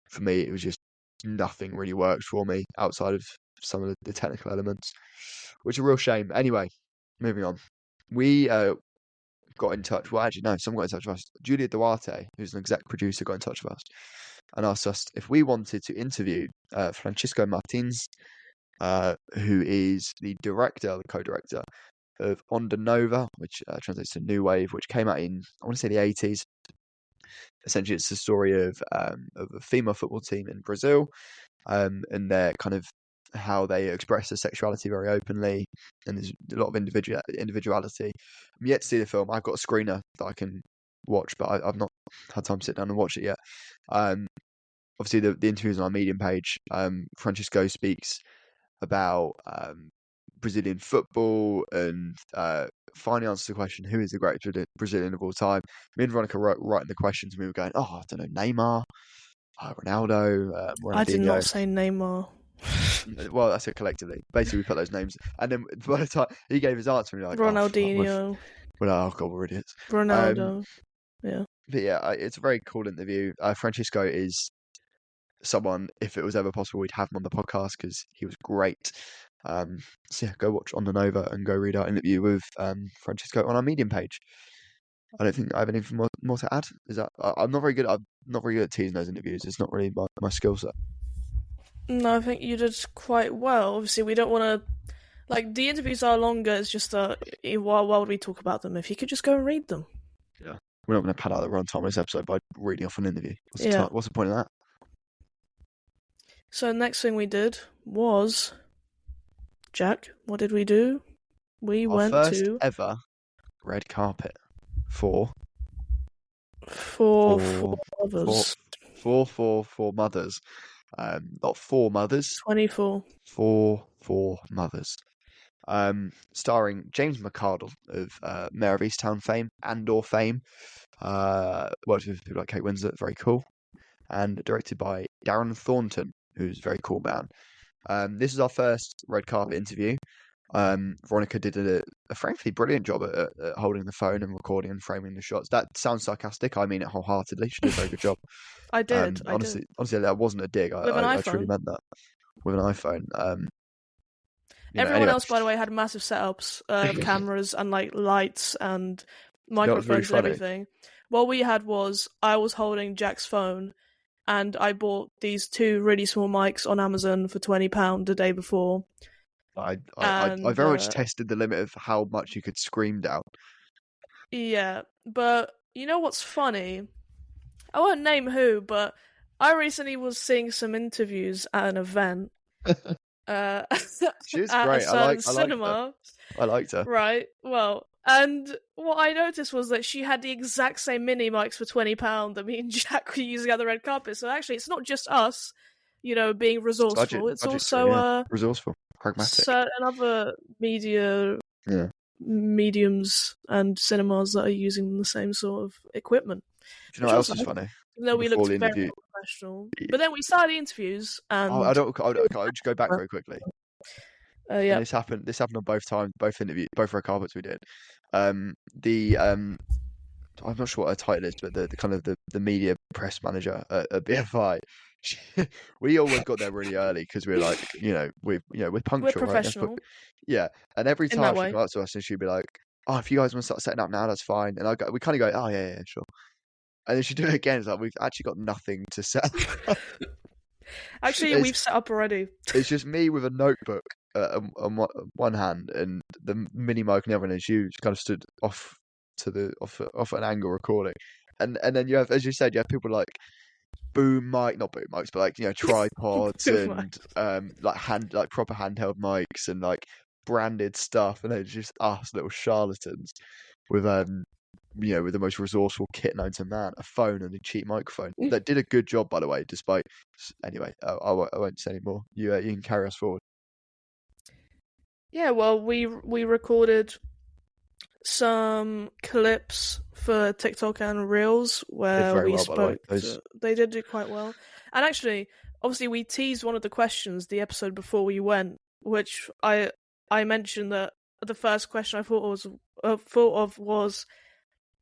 for me, it was just nothing really worked for me outside of some of the technical elements, which is a real shame. Anyway, moving on. We got in touch. Well, actually, no, someone got in touch with us. Julia Duarte, who's an exec producer, got in touch with us and asked us if we wanted to interview Francisco Martins, who is the co-director of Onda Nova, which translates to New Wave, which came out in, I want to say, the 80s. Essentially, it's the story of a female football team in Brazil, and their kind of how they express their sexuality very openly, and there's a lot of individuality. I'm yet to see the film. I've got a screener that I can watch, but I've not had time to sit down and watch it yet. Um, Obviously the interviews on our Medium page. Francisco speaks about Brazilian football and finally answers the question, who is the greatest Brazilian of all time? Me and Veronica were writing the questions, and we were going, I don't know, Neymar, Ronaldo, I did Ronaldinho. not say Neymar. Well, that's it collectively. Basically, we put those names, and then by the time he gave his answer, we were like, Ronaldinho. We're like, oh god, we're idiots. Ronaldo. Yeah. But yeah, it's a very cool interview. Francisco is someone, if it was ever possible, we'd have him on the podcast because he was great. So yeah, go watch On the Nova and go read our interview with Francisco on our Medium page. I don't think I have anything more to add. Is that I'm not very good. I'm not very good at teasing those interviews. It's not really my skill set. No, I think you did quite well. Obviously, we don't want to. Like, the interviews are longer. It's just why would we talk about them if you could just go and read them? Yeah, we're not going to pad out the runtime of this episode by reading off an interview. What's the point of that? So next thing we did was, Jack, what did we do? We went to... Our first ever red carpet for mothers. For mothers. Not 4 mothers. 24. For mothers. Starring James McArdle of Mayor of Easttown fame, Andor fame. Worked with people like Kate Winslet, very cool. And directed by Darren Thornton, who's a very cool man. This is our first red carpet interview. Veronika did a frankly brilliant job at holding the phone and recording and framing the shots. That sounds sarcastic. I mean it wholeheartedly. She did a very good job. I did. Honestly, that wasn't a dig. I truly meant that. With an iPhone. Everyone else, by the way, had massive setups of cameras and like lights and microphones and everything. What we had was I was holding Jack's phone, and I bought these 2 really small mics on Amazon for £20 the day before. I very much tested the limit of how much you could scream down. Yeah, but you know what's funny? I won't name who, but I recently was seeing some interviews at an event. She was great. I cinema. I liked her. Right. Well, and what I noticed was that she had the exact same mini mics for £20 that me and Jack were using at the red carpet. So actually, it's not just us, being resourceful. It's also resourceful, pragmatic. Certain other mediums and cinemas that are using the same sort of equipment. Do you know what else is funny? No, we looked very professional. But then we started the interviews, and I'll just go back very quickly. Yeah. This happened on both times, both interviews, both red carpets we did. I'm not sure what her title is, but the kind of the media press manager at BFI. We always got there really early because we're like, we're punctual. We're professional. Right? Yeah, and every time she'd come up to us and she'd be like, "Oh, if you guys want to start setting up now, that's fine." And we kind of go, "Oh yeah, sure." And then she'd do it again. It's like we've actually got nothing to set up. Actually, we've set up already. It's just me with a notebook on one hand and the mini mic on the other, and you kind of stood off an angle recording, and then you have, as you said, you have people like not boom mics, but like tripods and like proper handheld mics and like branded stuff, and it's just us little charlatans with with the most resourceful kit known to man, a phone and a cheap microphone. That did a good job, by the way. Anyway, I won't say any more. You can carry us forward. Yeah, well, we recorded some clips for TikTok and Reels where we spoke. They did do quite well. And actually, obviously, we teased one of the questions the episode before we went, which I mentioned that the first question I thought of was,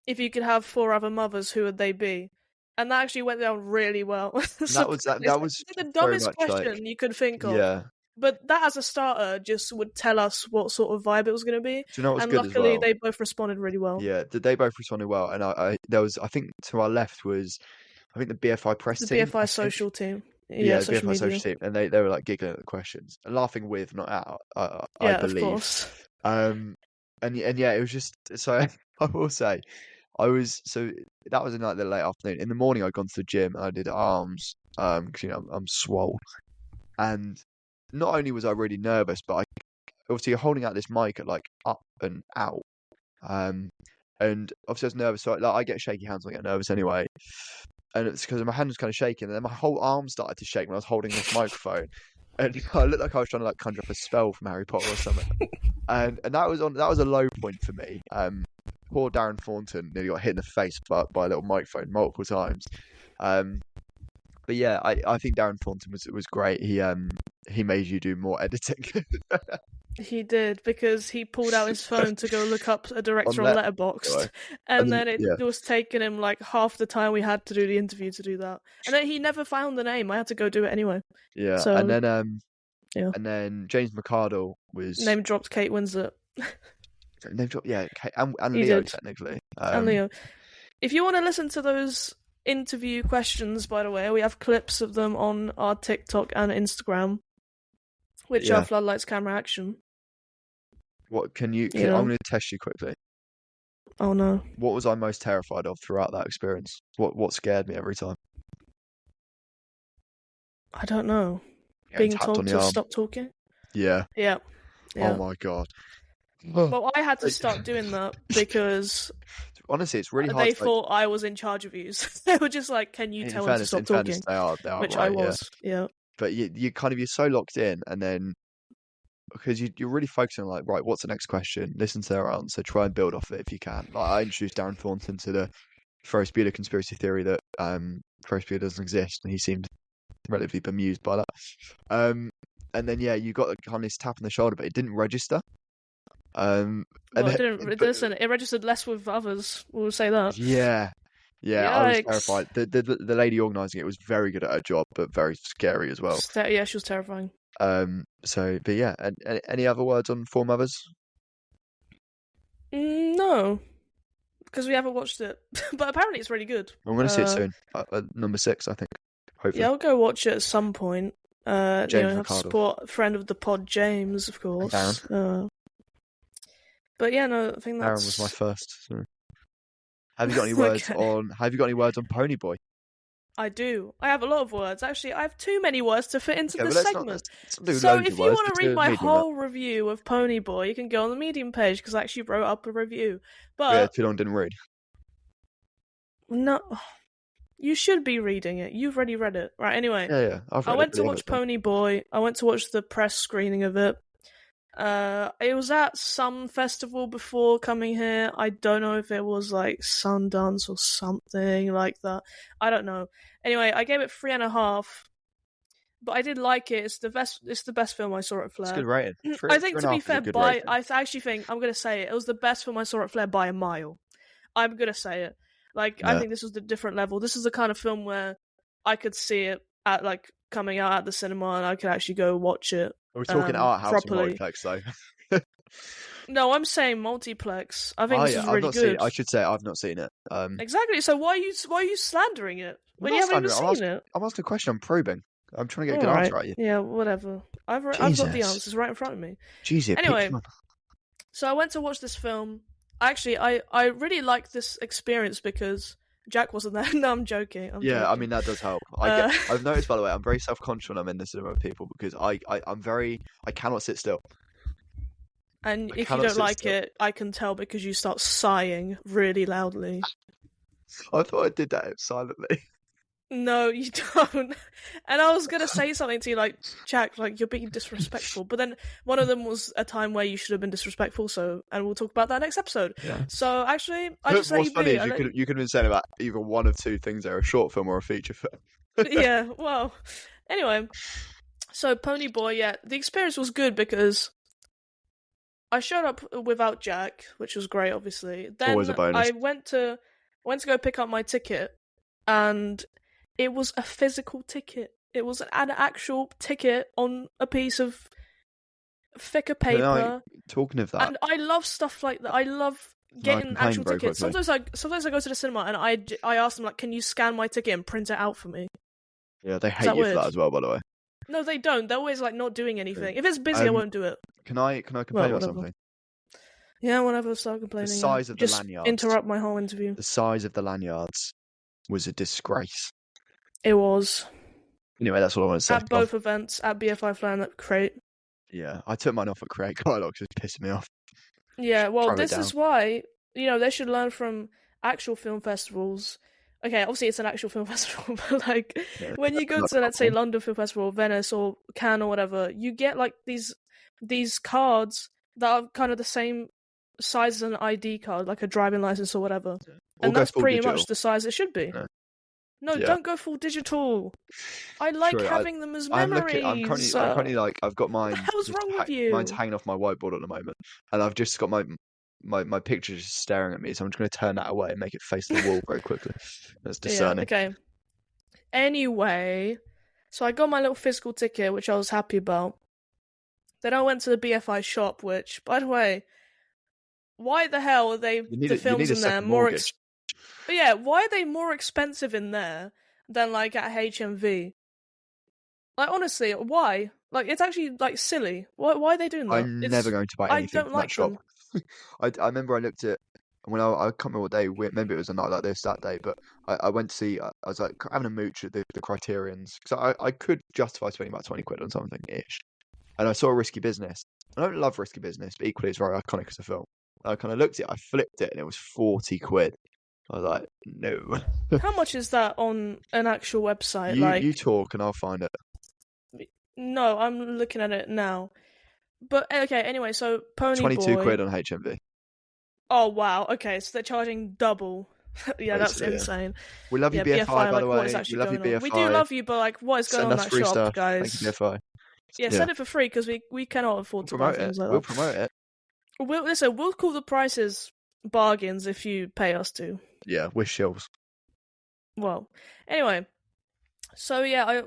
if you could have 4 other mothers, who would they be? And that actually went down really well. That was the dumbest question you could think of. Yeah. But that, as a starter, just would tell us what sort of vibe it was going to be. Do you know what's good as well? And luckily, they both responded really well. Yeah, they both responded well. And I think to our left was, I think the BFI press team. The BFI social team. Yeah, the BFI social team. And they were like giggling at the questions and laughing with, not at, I believe. Of course. And yeah, it was just, so I will say, that was in like the late afternoon. In the morning, I'd gone to the gym and I did arms, because I'm swole. And not only was I really nervous, but obviously you're holding out this mic at like up and out. Um, and obviously I was nervous, so I get shaky hands when I get nervous anyway. And it's because my hand was kind of shaking, and then my whole arm started to shake when I was holding this microphone, and I looked like I was trying to like conjure up a spell from Harry Potter or something. And that was a low point for me. Poor Darren Thornton nearly got hit in the face by a little microphone multiple times. But yeah, I think Darren Thornton was great. He made you do more editing. He did, because he pulled out his phone to go look up a director on Letterboxd, and then it was taking him like half the time we had to do the interview to do that. And then he never found the name. I had to go do it anyway. Yeah, so, and then and then James McArdle was name dropped Kate Winslet. name dropped, yeah, and Leo technically. And Leo. If you want to listen to those interview questions, by the way, we have clips of them on our TikTok and Instagram, which are Floodlights Camera Action. What can you? I'm going to test you quickly. Oh no! What was I most terrified of throughout that experience? What scared me every time? I don't know. Being told to stop talking. Yeah. Yeah. Oh my god. Well, I had to start doing that because honestly, it's really hard. They thought I was in charge of you. They were just like, "Can you tell them to stop talking?" They are which right, I was. Yeah. But you're so locked in, and then because you're really focusing on like, right, what's the next question? Listen to their answer, try and build off it if you can. Like I introduced Darren Thornton to the Ferris Bueller conspiracy theory that Ferris Bueller doesn't exist, and he seemed relatively bemused by that. And then you got kind of this tap on the shoulder, but it didn't register. Listen, it registered less with others. We'll say that. Yeah, I was terrified. The lady organising it was very good at her job, but very scary as well. Yeah, she was terrifying. But yeah, and any other words on Four Mothers? No, because we haven't watched it, but apparently it's really good. I'm going to see it soon. Number 6, I think. Hopefully. Yeah, I'll go watch it at some point. James have to support friend of the pod, James, of course. But yeah, no, I think Aaron was my first. So. Have you got any words on? Have you got any words on Ponyboy? I do. I have a lot of words. Actually, I have too many words to fit into this segment. Let's do so if you want to read my whole review of Ponyboy, you can go on the Medium page because I actually wrote up a review. But too long didn't read. No, you should be reading it. You've already read it, right? Anyway, yeah. I went to watch Ponyboy. I went to watch the press screening of it. It was at some festival before coming here. I don't know if it was like Sundance or something like that. I don't know. Anyway, I gave it 3.5, but I did like it. It's the best film I saw at Flare. It's good rating. I think, to be fair, I actually think I'm gonna say it was the best film I saw at Flare by a mile. I'm gonna say it. I think this was the different level. This is the kind of film where I could see it at coming out at the cinema, and I could actually go watch it. We're talking art house properly. And multiplex, though. No, I'm saying multiplex. I think this is really good. I should say I've not seen it. Exactly. So why are you slandering it when you haven't even seen it? I'm asking a question. I'm probing. I'm trying to get a good answer at you. Yeah, whatever. I've got the answers right in front of me. Jesus. Anyway, so I went to watch this film. Actually, I really liked this experience because Jack wasn't there. No, I'm joking. Joking. I mean that does help. I've noticed, by the way, I'm very self-conscious when I'm in the cinema with people because I cannot sit still. And if you don't like it, I can tell because you start sighing really loudly. I thought I did that silently. No, you don't. And I was gonna say something to you like, Jack, you're being disrespectful. But then one of them was a time where you should have been disrespectful. And we'll talk about that next episode. Yeah. So actually, I just let you be. What's funny is you could have been saying about either one of two things there: a short film or a feature film. Yeah. Well, anyway, so Ponyboy, the experience was good because I showed up without Jack, which was great, obviously. Then always a bonus. I went to go pick up my ticket, and it was a physical ticket. It was an actual ticket on a piece of thicker paper. Talking of that, and I love stuff like that. I love getting actual tickets. Sometimes I go to the cinema and I ask them can you scan my ticket and print it out for me? Yeah, they hate you for that as well, by the way. No, they don't. They're always not doing anything. If it's busy, I won't do it. Can I complain about something? Yeah, whenever I start complaining. The size of the lanyards. Interrupt my whole interview. The size of the lanyards was a disgrace. It was. Anyway, that's all I want to say. at both events at BFI Flare and at Crate. Yeah, I took mine off at Create quite a lot because it's pissing me off. Yeah, well, Trim it this down. is why, they should learn from actual film festivals. Okay, obviously it's an actual film festival, but like Yeah, when you go not to, let's say, cool. London Film Festival, Venice, or Cannes or whatever, you get like these cards that are kind of the same size as an ID card, like a driving license or whatever, Or and go that's full pretty digital. much the size it should be. Yeah. No, Yeah. don't go full digital. I like True, having them as I'm memories. currently like I've got mine. What the hell's just wrong with you? Mine's hanging off my whiteboard at the moment, and I've just got my picture just staring at me. So I'm just going to turn that away and make it face the wall very quickly. That's discerning. Yeah, okay. Anyway, so I got my little physical ticket, which I was happy about. Then I went to the BFI shop, which, by the way, why the hell are the films in there more But yeah, why are they more expensive in there than like at HMV? Like honestly, why? Like it's actually like silly. Why are they doing that? I'm never going to buy anything I don't from like that shop. them. I remember I looked at when I can't remember what day. Maybe it was a night like this that day, but I went to see. I was like having a mooch at the Criterions because I could justify spending about 20 quid on something ish, and I saw Risky Business. I don't love Risky Business, but equally it's very iconic as a film. I kind of looked at it, I flipped it, and it was 40 quid. I was like, no. How much is that on an actual website? You talk and I'll find it. No, I'm looking at it now. But okay, anyway, so Pony 22 Boy. quid on HMV. Oh wow, okay, so they're charging double. Yeah, that's Basically, yeah. insane. We love you, BFI, by like, the what way. is actually We love you, going on? BFI. We do love you, but like, what is going on in Send us that free shop, stuff. guys? Thank you, BFI. Yeah, send it for free because we cannot afford to buy Promote things it. like We'll that. promote it. We'll call the prices bargains if you pay us to. Yeah, with shills. Well, anyway, so yeah,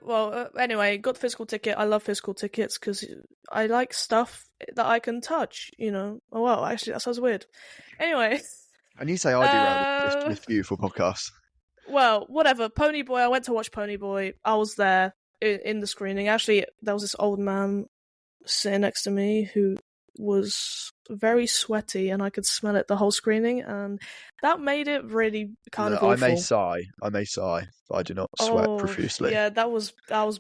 anyway, got the physical ticket. I love physical tickets because I like stuff that I can touch. Oh well, actually, that sounds weird. Anyway. And you say I do around this beautiful podcast. Well, whatever. Pony Boy, I went to watch Pony Boy. I was there in the screening. Actually, there was this old man sitting next to me who was very sweaty, and I could smell it the whole screening, and that made it really kind of awful. I may sigh, but I do not sweat profusely. Yeah, that was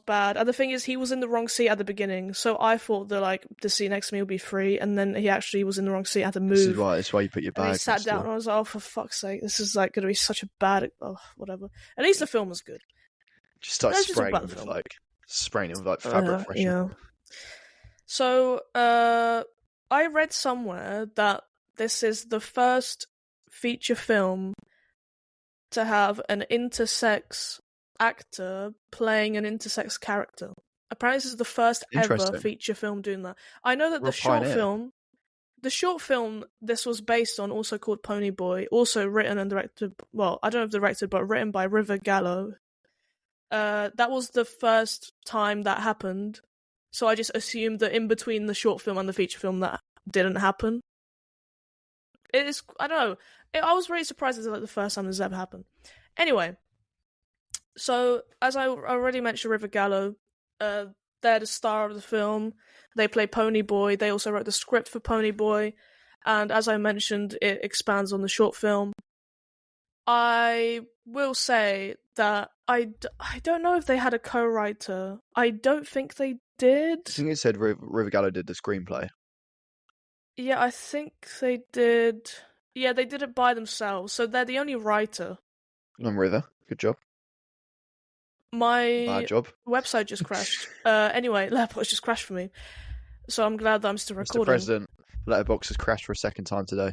bad. And the thing is, he was in the wrong seat at the beginning, so I thought that the seat next to me would be free, and then he actually was in the wrong seat, had to move. This is why you put your bag. And he sat down, and I was like, oh, for fuck's sake, this is like going to be such a bad. Oh, whatever. At least the film was good. Just start spraying it with fabric freshener. Yeah. So, I read somewhere that this is the first feature film to have an intersex actor playing an intersex character. Apparently, this is the first ever feature film doing that. I know that the short film this was based on, also called Pony Boy, also written and directed. Well, I don't know if directed, but written by River Gallo. That was the first time that happened. So I just assumed that in between the short film and the feature film that didn't happen. I don't know. I was really surprised it's like the first time this ever happened. Anyway, so as I already mentioned, River Gallo, they're the star of the film. They play Pony Boy. They also wrote the script for Pony Boy. And as I mentioned, it expands on the short film. I will say that I don't know if they had a co-writer. I don't think they did. I think it said River Gallo did the screenplay. Yeah, I think they did. Yeah, they did it by themselves, so they're the only writer. River. Good job. Bad job. Website just crashed. Anyway, Letterboxd just crashed for me, so I'm glad that I'm still recording. Mr. President, Letterboxd has crashed for a second time today.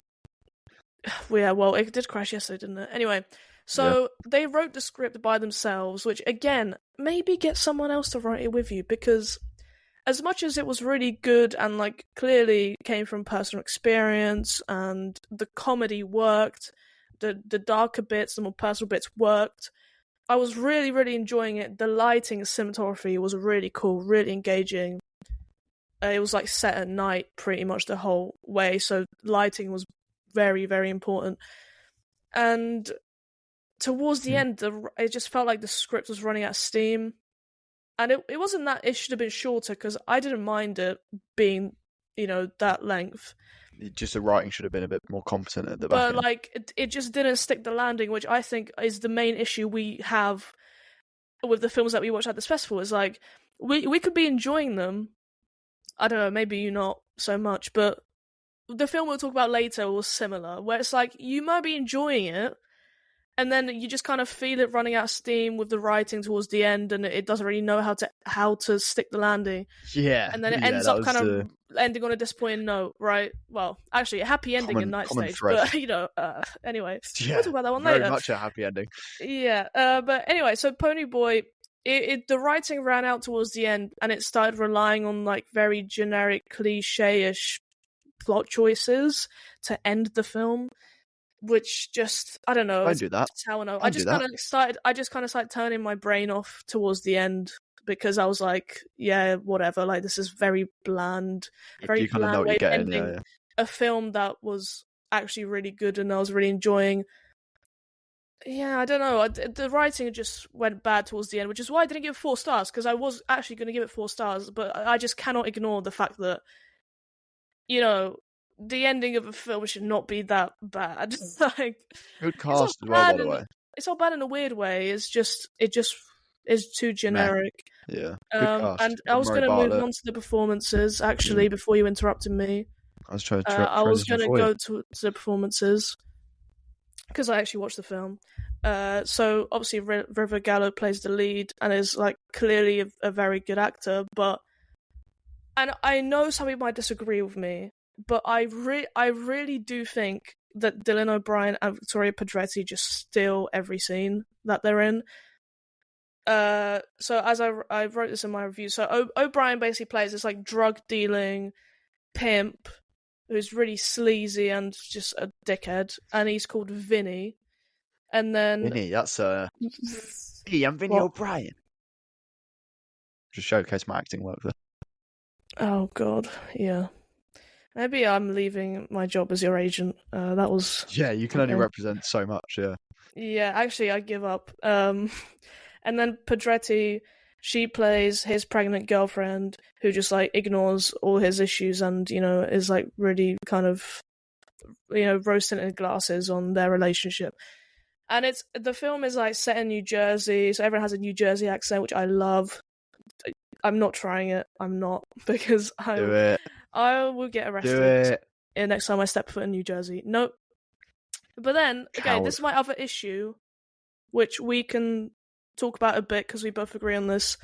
Yeah, well, it did crash yesterday, didn't it? Anyway, so they wrote the script by themselves, which, again, maybe get someone else to write it with you, because as much as it was really good and, like, clearly came from personal experience, and the comedy worked, the darker bits, the more personal bits worked, I was really, really enjoying it. The lighting and cinematography was really cool, really engaging. It was, like, set at night pretty much the whole way, so lighting was very, very important. And towards the end, it just felt like the script was running out of steam. And it wasn't that it should have been shorter, because I didn't mind it being, that length. Just the writing should have been a bit more competent at the back end. But, like, it just didn't stick the landing, which I think is the main issue we have with the films that we watch at this festival is like we could be enjoying them. I don't know, maybe you not so much, but the film we'll talk about later was similar, where it's like you might be enjoying it, and then you just kind of feel it running out of steam with the writing towards the end, and it doesn't really know how to stick the landing, Yeah, and then it yeah, ends that up was kind the of ending on a disappointing note, right? Well, actually, a happy ending in Night common Stage, thread. but anyway, Yeah, we'll talk about that one very later. much a happy ending. Yeah, but anyway, so Pony Boy, the writing ran out towards the end, and it started relying on like very generic, cliche-ish plot choices to end the film, which just I don't know. Don't do that. How I know. Don't do that. I just kind of started turning my brain off towards the end because I was like, yeah, whatever. Like this is very bland, very You kind of bland know what way you're of getting. ending Yeah, a film that was actually really good and I was really enjoying. Yeah, I don't know. The writing just went bad towards the end, which is why I didn't give it 4 stars, because I was actually going to give it 4 stars, but I just cannot ignore the fact that, the ending of a film should not be that bad. Like, good it's not cast as well, bad by the way. it's not bad in a weird way. It just is too Meh. generic. Yeah, good cast. And I was going to move on to the performances, actually, before you interrupted me. I was trying to I was transition going to for you. go to the performances, because I actually watched the film. So obviously River Gallo plays the lead and is like clearly a very good actor, and I know some people might disagree with me, but I really do think that Dylan O'Brien and Victoria Pedretti just steal every scene that they're in. So as I wrote this in my review, so O'Brien basically plays this like drug dealing pimp who's really sleazy and just a dickhead, and he's called Vinny. And then Vinny, that's Hey, I'm Vinny O'Brien. Just showcase my acting work there. Oh god, yeah. Maybe I'm leaving my job as your agent. That was you can only represent so much. Yeah, actually, I give up. And then Pedretti, she plays his pregnant girlfriend who just like ignores all his issues and is like really kind of rose tinted glasses on their relationship. And the film is like set in New Jersey, so everyone has a New Jersey accent, which I love. I'm not trying it. I'm not, because I will get arrested next time I step foot in New Jersey. Nope. But then, okay, this is my other issue, which we can talk about a bit because we both agree on this.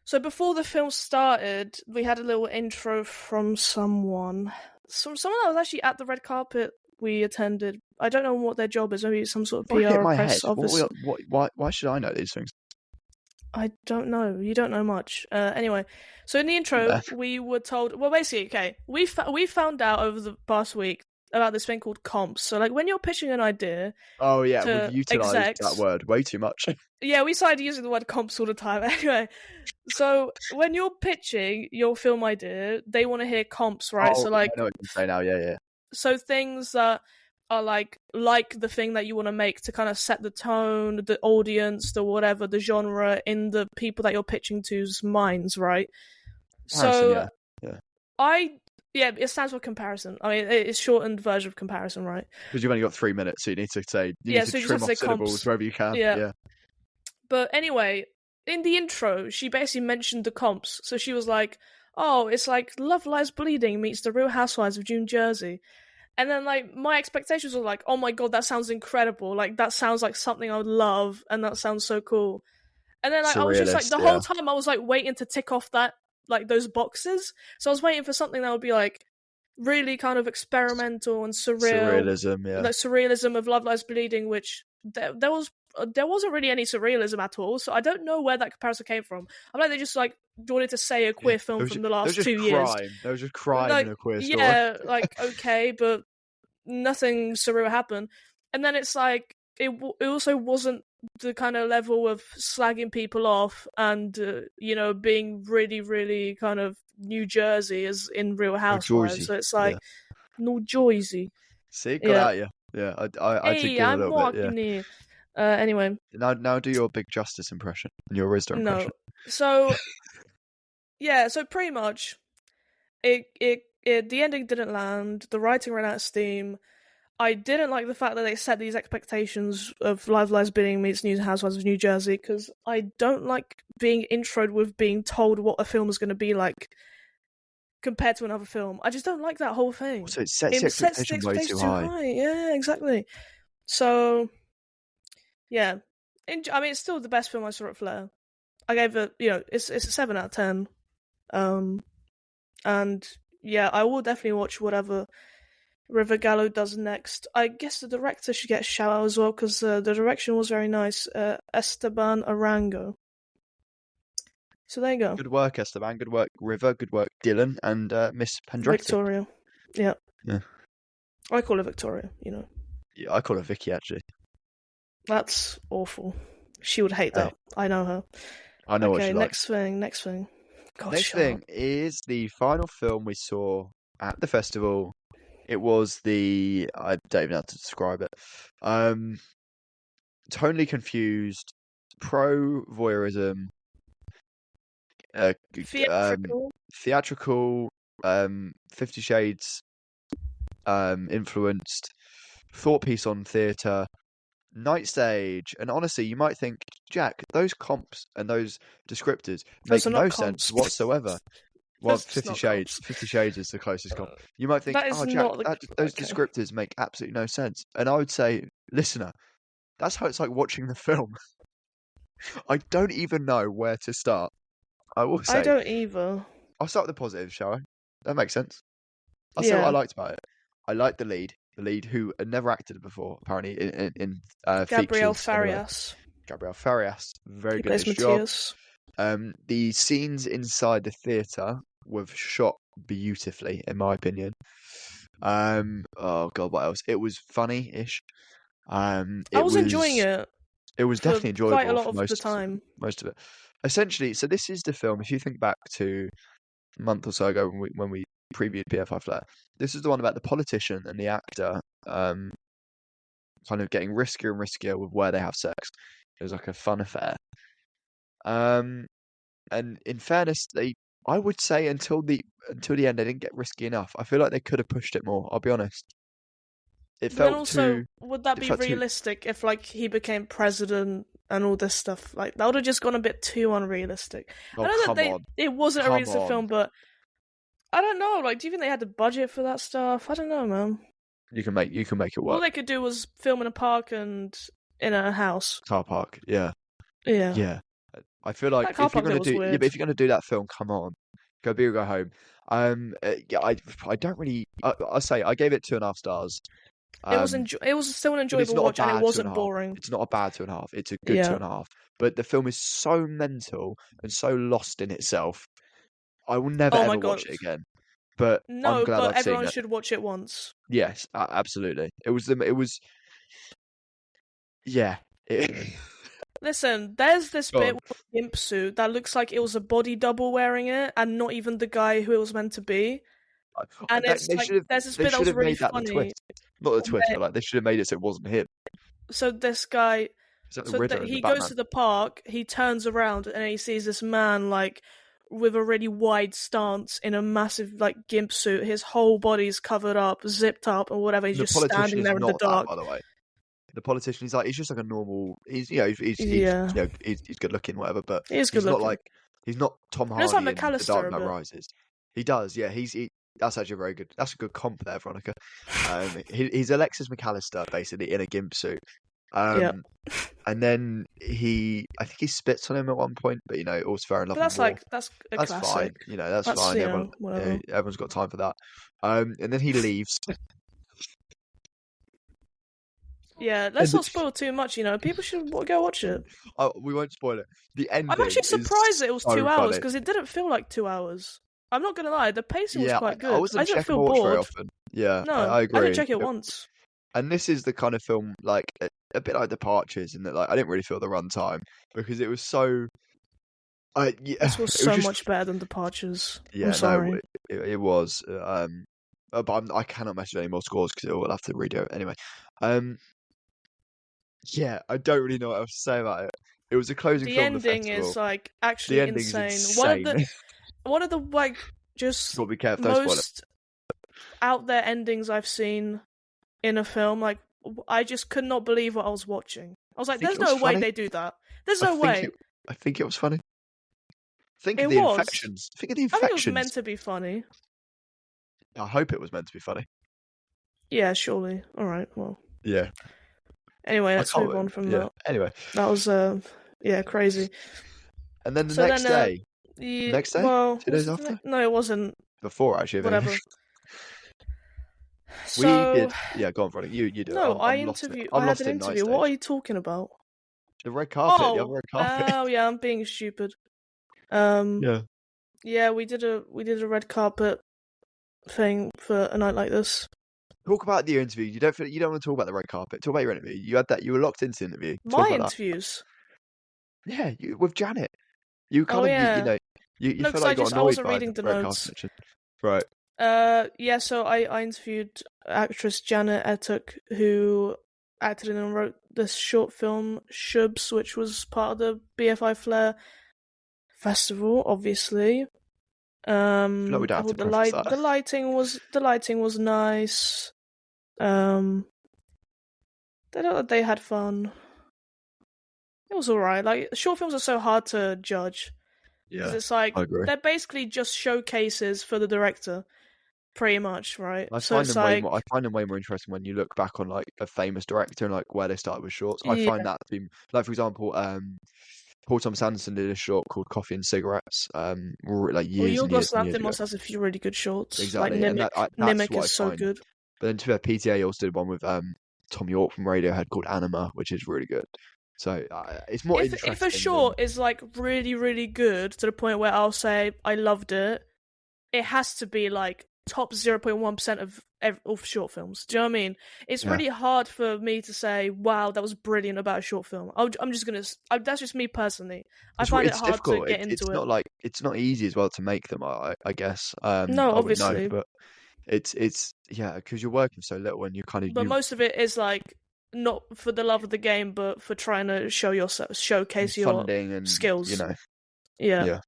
So before the film started, we had a little intro from someone that was actually at the red carpet we attended. I don't know what their job is. Maybe some sort of PR or press office. Why should I know these things? I don't know. You don't know much. Anyway, so in the intro, we were told. Well, basically, okay, we found out over the past week about this thing called comps. So, like, when you're pitching an idea, we've utilised that word way too much. Yeah, we started using the word comps all the time. Anyway, so when you're pitching your film idea, they want to hear comps, right? So, like, I know what you say now. Yeah. So things that are like the thing that you want to make to kind of set the tone, the audience, the whatever, the genre in the people that you're pitching to's minds, right? So it stands for comparison. I mean, it's shortened version of comparison, right? Because you've only got 3 minutes, so you need to say trim off syllables wherever you can. Yeah. But anyway, in the intro, she basically mentioned the comps. So she was like, "Oh, it's like Love Lies Bleeding meets The Real Housewives of New Jersey." And then, like, my expectations were like, oh my god, that sounds incredible. Like, that sounds like something I would love, and that sounds so cool. And then, like, I was just like, the whole time I was like waiting to tick off that, like, those boxes. So I was waiting for something that would be like really kind of experimental and surreal. Surrealism, yeah. Like surrealism of Love Lies Bleeding, which there wasn't really any surrealism at all. So I don't know where that comparison came from. I'm like, they just like wanted to say a queer film from the last 2 years. There was just crime like, in a queer story. Yeah, like, okay, but nothing surreal happened. And then it's like it also wasn't the kind of level of slagging people off and being really, really kind of New Jersey as in Real Housewives. So it's like New Jersey. See, got out you. Yeah, I did give a little bit. Here. Anyway, now do your Big Justice impression and your Rizzo impression. So so pretty much, the ending didn't land. The writing ran out of steam. I didn't like the fact that they set these expectations of Live Lesbian meets New Housewives of New Jersey, because I don't like being introed with being told what a film is going to be like compared to another film. I just don't like that whole thing. So it sets the expectation way too high. Yeah, exactly. So, yeah. I mean, it's still the best film I saw at Flare. I gave it, it's a 7 out of 10. And yeah, I will definitely watch whatever River Gallo does next. I guess the director should get a shout out as well, because the direction was very nice. Esteban Arango. So there you go. Good work, Esteban. Good work, River. Good work, Dylan and Miss Pendretti. Victoria. Yeah. Yeah. I call her Victoria, Yeah, I call her Vicky, actually. That's awful. She would hate that. I know her. I know what she likes. Okay, next thing. God, next thing is the final film we saw at the festival. It was I don't even know how to describe it. Tonally confused, pro-voyeurism, theatrical, 50 Shades influenced, thought piece on theatre, night stage. And honestly, you might think, Jack, those comps and those descriptors make no sense whatsoever. Well, 50 Shades. 50 Shades is the closest comp. You might think, Jack, those descriptors make absolutely no sense. And I would say, listener, that's how it's like watching the film. I don't even know where to start. I will say. I don't either. I'll start with the positives, shall I? That makes sense. I'll say what I liked about it. I liked the lead who had never acted before, apparently, in Gabriel features. Farias. Gabriel Farias. Very good at his job. The scenes inside the theatre were shot beautifully, in my opinion. Oh god, what else? It was funny-ish. I was enjoying it. It was definitely enjoyable quite a lot for of the time. Most of it. Essentially, so this is the film. If you think back to a month or so ago when we previewed Bfi Flare, this is the one about the politician and the actor, kind of getting riskier and riskier with where they have sex. It was like a fun affair. And in fairness, I would say until the end, they didn't get risky enough. I feel like they could have pushed it more. I'll be honest. It felt also, would that be realistic if he became president and all this stuff? Like, that would have just gone a bit too unrealistic. Oh, I know that it wasn't a realistic film, but I don't know. Like, do you think they had the budget for that stuff? I don't know, man. You can make it work. All they could do was film in a park and in a house. Car park, yeah. Yeah. Yeah. I feel like if you're gonna do that film, come on, go big or go home. Yeah, I don't really. I say I gave it 2.5 stars. It was still an enjoyable watch, and it wasn't boring. It's not a bad 2.5. It's a good 2.5. But the film is so mental and so lost in itself. I will never ever watch it again. But I'm glad I've seen it. Everyone should watch it once. Yes, absolutely. It was. Yeah. Listen, there's this bit with a gimp suit that looks like it was a body double wearing it, and not even the guy who it was meant to be. And there's this bit that was really funny. Not the twist, but they should have made it so it wasn't him. So this guy, he goes to the park, he turns around, and he sees this man with a really wide stance in a massive gimp suit. His whole body's covered up, zipped up, or whatever. He's just standing there in the dark. By the way. The politician, he's just like a normal. He's good looking, whatever. But he's not he's not Tom Hardy in The Dark Knight Rises. He does, yeah. That's actually very good. That's a good comp there, Veronica. He's Alexis McAllister basically in a gimp suit. And then I think he spits on him at one point, but all's fair enough. That's that's classic. Fine. That's fine. Everyone's got time for that. And then he leaves. Yeah, let's not spoil too much. People should go watch it. We won't spoil it. The ending. I'm actually surprised it was 2 hours because it didn't feel like 2 hours. I'm not gonna lie, the pacing was quite good. I didn't feel bored very often. Yeah, no, I agree. I didn't check it once. And this is the kind of film a bit like Departures, in that I didn't really feel the runtime because it was so. This was so much better than Departures. Yeah, I'm sorry. No, it was. But I cannot mess with any more scores because we'll have to redo it anyway. Yeah, I don't really know what else to say about it. It was a closing film of the festival. The ending is actually insane. One of the just be careful, most out there endings I've seen in a film. Like, I just could not believe what I was watching. I was I like, think "There's it was no way funny. they do that. There's I no think way." it. I think it was funny. Think of It the was. infections. Think of the I think it was infections. meant to be funny. I hope it was meant to be funny. Yeah, surely. All right. Well. Yeah. Anyway, I let's move on can't. from Yeah. that. Anyway, That was yeah, crazy. and then the So next then day. yeah, Next day. well, 2 was days it the after. no, it wasn't. Before actually. If anything. Whatever. We So did. Yeah. Go on, Ronnie. You do it. no, I'm lost in it. I I'm had lost an in night interview. What are stage. you talking about? The red carpet. The other Oh, red carpet. yeah, I'm being stupid. Um, Yeah. yeah, we did a red carpet thing for a night like this. Talk about your interview. You don't want to talk about the red carpet. Talk about your interview. You had that. You were locked into the interview. Talk My about that. interviews. Yeah, with Janet. You Oh kind of you yeah, know you no, felt because like you got I annoyed wasn't by the reading the red carpet notes. mention. Right. Yeah, so I interviewed actress Janet Etuk, who acted in and wrote this short film Shubs, which was part of the BFI Flare festival, obviously. I feel like we don't I have to thought preface that. the lighting was nice. They had fun. It was alright. Like, short films are so hard to judge because Yeah, it's like I agree. they're basically just showcases for the director, pretty much, right? I So find it's them way more. I like, find them way more interesting when you look back on like a famous director and like where they started with shorts. I yeah. find that to be like, for example, Paul Thomas Anderson did a short called Coffee and Cigarettes, like Well, years and years Yorgos and years ago. Lanthimos has a few really good shorts. Like Exactly, and that's Nimic what is I so find. good. But then to be fair, PTA also did one with Tom York from Radiohead called Anima, which is really good. So it's more If a interesting than short is like really really good to the point where I'll say I loved it, it has to be like top 0.1% of short films. Do you know what I mean? It's yeah. really hard for me to say, wow, that was brilliant about a short film. I'm just gonna. That's just me personally. I find it It's hard to difficult. get It's into it. not like it's not easy as well to make them. I guess. No, I wouldn't know, obviously, but it's yeah, because you're working so little and you kind of but most of it is like not for the love of the game, but for trying to showcase your funding and skills. Yeah. yeah.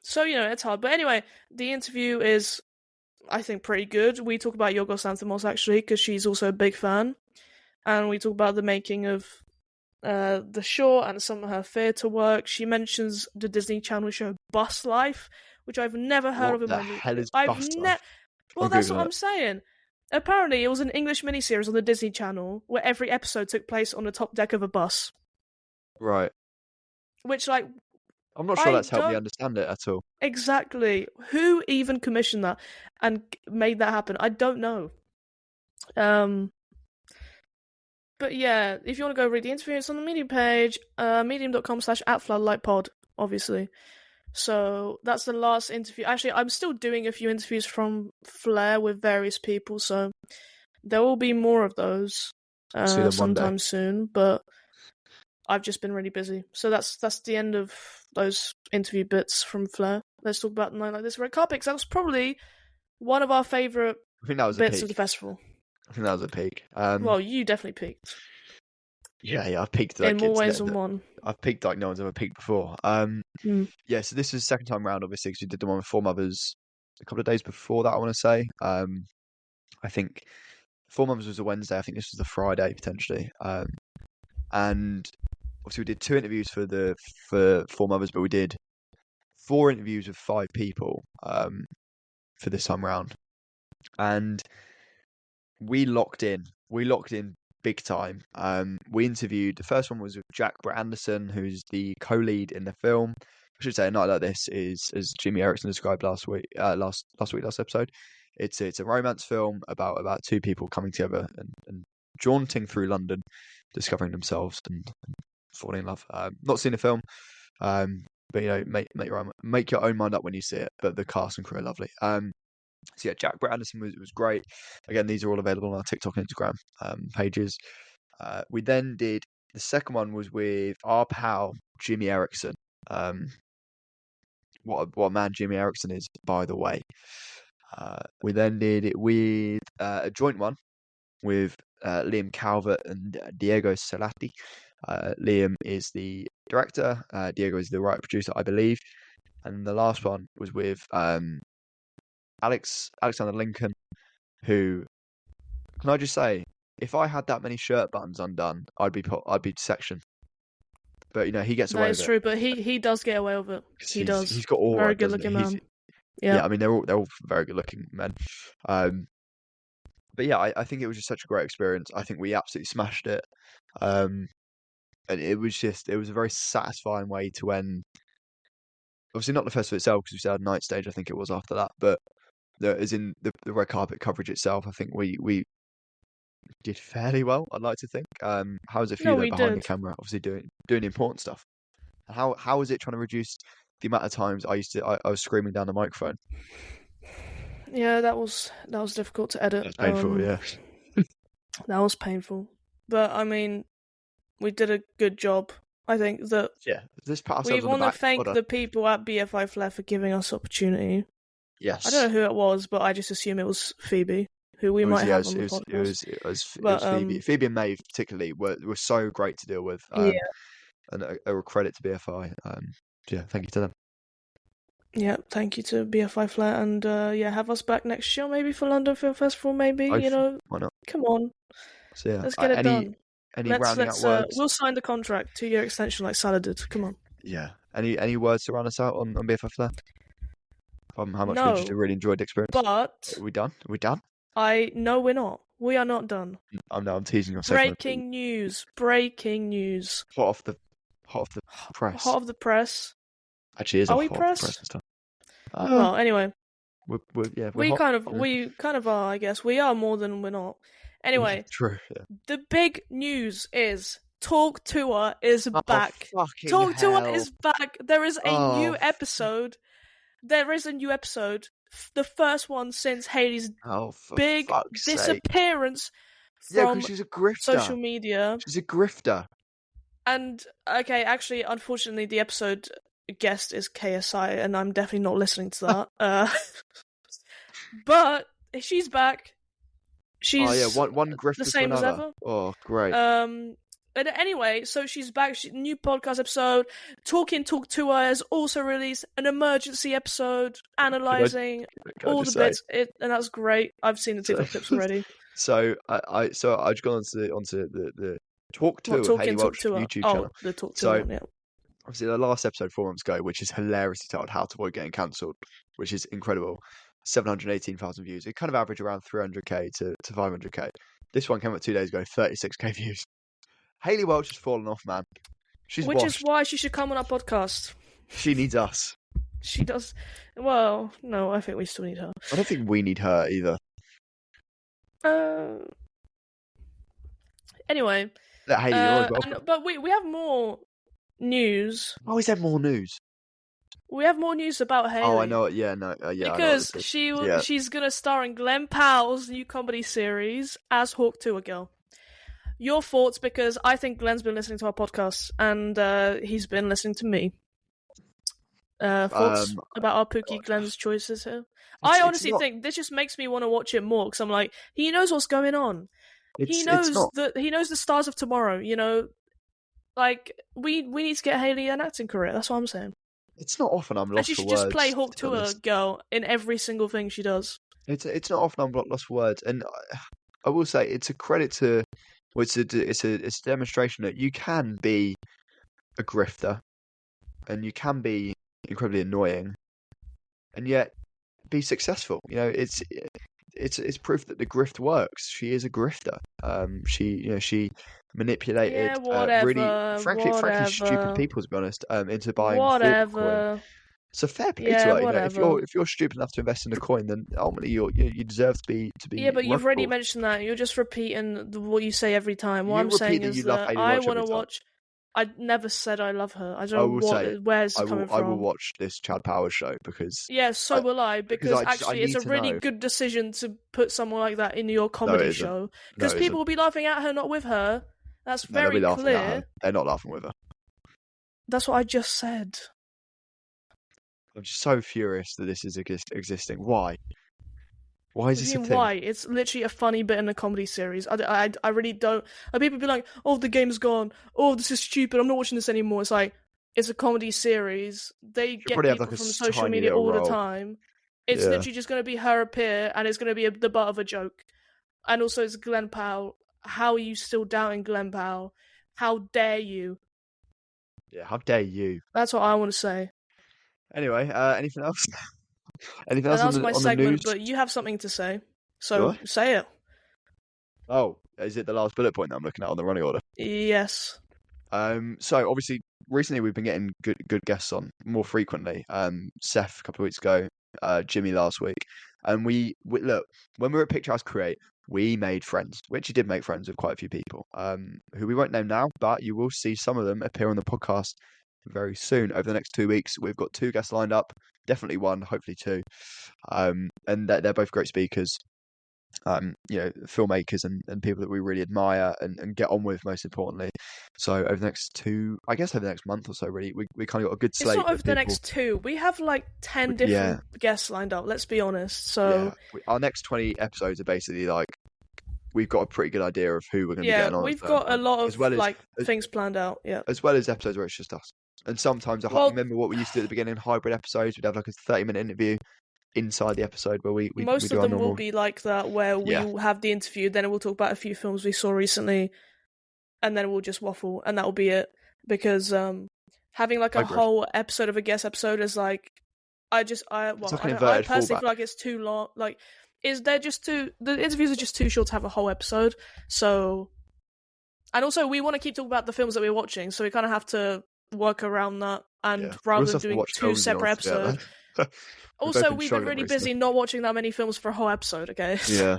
So it's hard. But anyway, the interview is, I think, pretty good. We talk about Yorgos Lanthimos actually because she's also a big fan, and we talk about the making of the short and some of her theatre work. She mentions the Disney Channel show Bus Life, which I've never heard What of in the my hell is I've bus life? well, I'm that's what googling I'm it. saying. Apparently, it was an English miniseries on the Disney Channel where every episode took place on the top deck of a bus. Right. Which, like, I'm not sure I that's helped me don't understand it at all. exactly who even commissioned that and made that happen. I don't know. But yeah, if you want to go read the interview, it's on the Medium page, medium.com/@floodlightpod, obviously. So that's the last interview. Actually, I'm still doing a few interviews from Flare with various people, so there will be more of those See them one day. sometime soon, but I've just been really busy. So that's the end of those interview bits from Flare. Let's talk about the night like this red carpet, 'cause that was probably one of our favourite I think that was a bits of the peak. festival. I think that was a peak. Well, you definitely peaked. Yeah, I've peaked In like more ways than one. I've peaked like no one's ever peaked before. Yeah, so this is the second time round, obviously, because we did the one with Four Mothers a couple of days before that, I want to say. I think Four Mothers was a Wednesday. I think this was the Friday, potentially. And obviously we did 2 interviews for Four Mothers, but we did 4 interviews with 5 people for this time round. And we locked in big time. We interviewed, the first one was with Jack Brett Anderson, who's the co-lead in the film. I should say a night like this is, as Jimmy Erickson described last episode, it's a romance film about 2 people coming together and jaunting through London, discovering themselves and falling in love. Not seen the film, but make your own mind up when you see it. But the cast and crew are lovely. So yeah, Jack Brett Anderson was great. Again, these are all available on our TikTok and Instagram pages. We then did, the second one was with our pal Jimmy Erickson. What a man Jimmy Erickson is, by the way. We then did it with a joint one with Liam Calvert and Diego Salati. Liam is the director, Diego is the writer producer, I believe. And the last one was with Alexander Lincoln, who Can I just say, if I had that many shirt buttons undone, I'd be sectioned. But he gets That away is with it true, but he does get away with it. because He he's does. got aura, Very good doesn't he? looking man. Yeah. Yeah. I mean, they're all very good looking men. But yeah, I think it was just such a great experience. I think we absolutely smashed it. Um, and it was a very satisfying way to end. Obviously, not the festival itself because we still had a night stage. I think it was after that, but as in the red carpet coverage itself, I think we did fairly well. I'd like to think. How was it for No, you though we behind the did. camera? Obviously doing the important stuff. And how was it trying to reduce the amount of times I was screaming down the microphone? Yeah, that was difficult to edit. It's painful, yeah. That was painful. But I mean, we did a good job. I think that Yeah, let's pat we ourselves on the want to back. thank Well the done. people at BFI Flare for giving us opportunity. Yes. I don't know who it was, but I just assume it was Phoebe, who we might have on the podcast. It was But Phoebe and Maeve particularly were so great to deal with. yeah, And a credit to BFI. Yeah, thank you to them. yeah, thank you to BFI Flare, and yeah, have us back next year, maybe for London Film Festival, maybe. Why not? Come on, So yeah, let's get it done. any rounding out words? We'll sign the contract, 2-year extension like Salah did. Come on. Yeah. Any words to round us out on BFF there? How much we just No, really enjoyed the experience. but Are we done? Are we done? No, we're not. We are not done. I'm teasing you. Breaking news. Breaking news. Hot off the press. Hot off the press. Actually, it is Are hot we off the press? press this time. Well, anyway, we're we hot. kind of are. I guess we are more than we're not. Anyway, True. Yeah. the big news is Talk Tour is back. Fucking Talk hell. Tour is back. There is a new episode. There is a new episode. The first one since Hayley's big disappearance from she's a grifter. social media. She's a grifter. And okay, actually, unfortunately, the episode guest is KSI, and I'm definitely not listening to that. But she's back. She's one grifter the same as ever. Oh, great. But anyway, so she's back. New podcast episode. Talk Tour has also released an emergency episode analysing all the bits, and that's great. I've seen the TikTok clips already. So I've just gone onto the Talk Tour Hayley Welch YouTube channel. The Talk Tour one, yeah. Obviously, the last episode 4 months ago, which is hilariously titled "How to Avoid Getting Cancelled," which is incredible. 718,000 views. It kind of averaged around 300k to 500k. This one came out 2 days ago, 36k views. Hayley Welch has fallen off, man. Which is why she should come on our podcast. She needs us. She does. Well, no, I think we still need her. I don't think we need her either. Anyway. Hayley, but we have more news. Oh, is there more news? We have more news about Hayley. Oh, I know it. Yeah, no, yeah. Because she's gonna star in Glenn Powell's new comedy series as Hawk Tour Girl. Your thoughts? Because I think Glenn's been listening to our podcast and he's been listening to me. Thoughts about our Pookie Glenn's choices here? I honestly think this just makes me want to watch it more because I'm like, he knows what's going on. He knows the stars of tomorrow. Like we need to get Hayley an acting career. That's what I'm saying. It's not often I'm lost for words. And she should just play Hawk Tour Girl in every single thing she does. It's not often I'm lost for words, and I will say it's a credit to. Well, it's a demonstration that you can be a grifter, and you can be incredibly annoying, and yet be successful. It's proof that the grift works. She is a grifter. She manipulated really, frankly stupid people, to be honest, into buying whatever. It's a fair play to her. If you're stupid enough to invest in a coin, then ultimately you deserve to be. Yeah, but you've already mentioned that. You're just repeating what you say every time. What I'm saying is that I want to watch. I never said I love her. I don't know where it's coming from. I will watch this Chad Powers show because. Yeah, so will I. Because actually, it's a really good decision to put someone like that in your comedy show. Because people will be laughing at her, not with her. That's very clear. They're not laughing with her. That's what I just said. I'm just so furious that this is existing. Why? Why is this a thing? Why? It's literally a funny bit in the comedy series. I really don't. People be like, "Oh, the game's gone. Oh, this is stupid. I'm not watching this anymore." It's like it's a comedy series. They get people from social media all the time. It's literally just going to be her appear, and it's going to be the butt of a joke. And also, it's Glenn Powell. How are you still doubting Glenn Powell? How dare you? Yeah, how dare you? That's what I want to say. Anyway, anything else? Anything And else that was my on the news? segment, but you have something to say. Do So I? say it. Oh, is it the last bullet point that I'm looking at on the running order? Yes. So obviously recently we've been getting good guests on more frequently. Seth a couple of weeks ago, Jimmy last week, and we look when we were at Picture House Create, we made friends. We actually did make friends with quite a few people, who we won't name now, but you will see some of them appear on the podcast very soon. Over the next 2 weeks, we've got 2 guests lined up, definitely one, hopefully 2, and they're both great speakers. Filmmakers and people that we really admire and get on with, most importantly. So over the next over the next month or so, really, we kind of got a good It's slate not over of the people. next 2. We have like 10 Yeah, different guests lined up, let's be honest. yeah. So, Our next 20 episodes are basically like we've got a pretty good idea of who we're going to be yeah, getting on at we've certain got a point, lot as of well as like things planned out. Yeah. as well as episodes where it's just us. And sometimes Well, remember what we used to do at the beginning, hybrid episodes. We'd have like a 30-minute interview inside the episode where we most do of our them will normal. be like that, where we Yeah, will have the interview, then we'll talk about a few films we saw recently, and then we'll just waffle, and that'll be it. Because having like a hybrid. whole episode of a guest episode is like, I It's like an I inverted personally fallback. feel like it's too long. Like, the interviews are just too short to have a whole episode. So, and also we want to keep talking about the films that we're watching, so we kind of have to work around that. And Yeah, we rather also than have to doing watch 2 films in separate order to get episodes. there. Also, been we've been struggling really recently. busy not watching that many films for a whole episode. Okay. Yeah,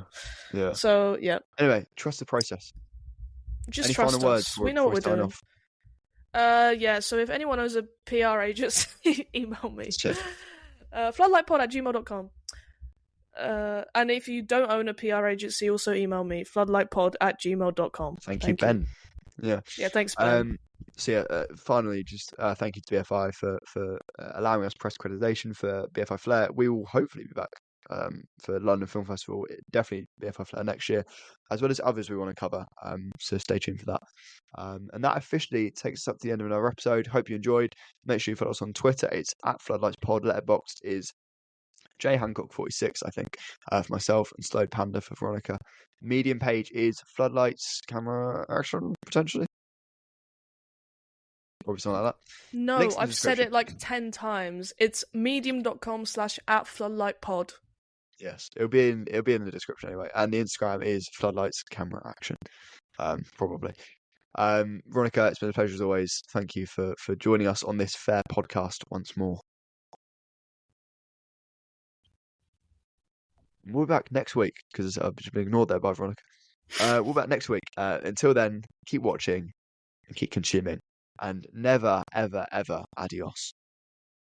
yeah. So yeah, Anyway, trust the process. just Any trust final words us. before, We know before what we we're sign doing. off? Yeah. So if anyone knows a PR agency, email me. Cheers. Floodlightpod@gmail.com. And if you don't own a PR agency, also email me, floodlightpod@gmail.com. Thank you, Ben. Yeah. Yeah, thanks, Ben. Finally, just thank you to BFI for allowing us press accreditation for BFI Flare. We will hopefully be back for London Film Festival, definitely BFI Flare next year, as well as others we want to cover. So stay tuned for that. And that officially takes us up to the end of another episode. Hope you enjoyed. Make sure you follow us on Twitter. It's @FloodlightsPod. Letterboxd is J Hancock 46, I think, for myself, and Slowed Panda for Veronica. Medium page is Floodlights Camera Action, potentially. Probably something like that. No, links in the I've said description. it like 10 times. It's medium.com/@floodlightpod. Yes, it'll be in the description anyway. And the Instagram is Floodlights Camera Action. Probably. Veronica, it's been a pleasure as always. Thank you for joining us on this fair podcast once more. We'll be back next week because I've just been ignored there by Veronica. We'll be back next week. Until then, keep watching and keep consuming. And never, ever, ever adios.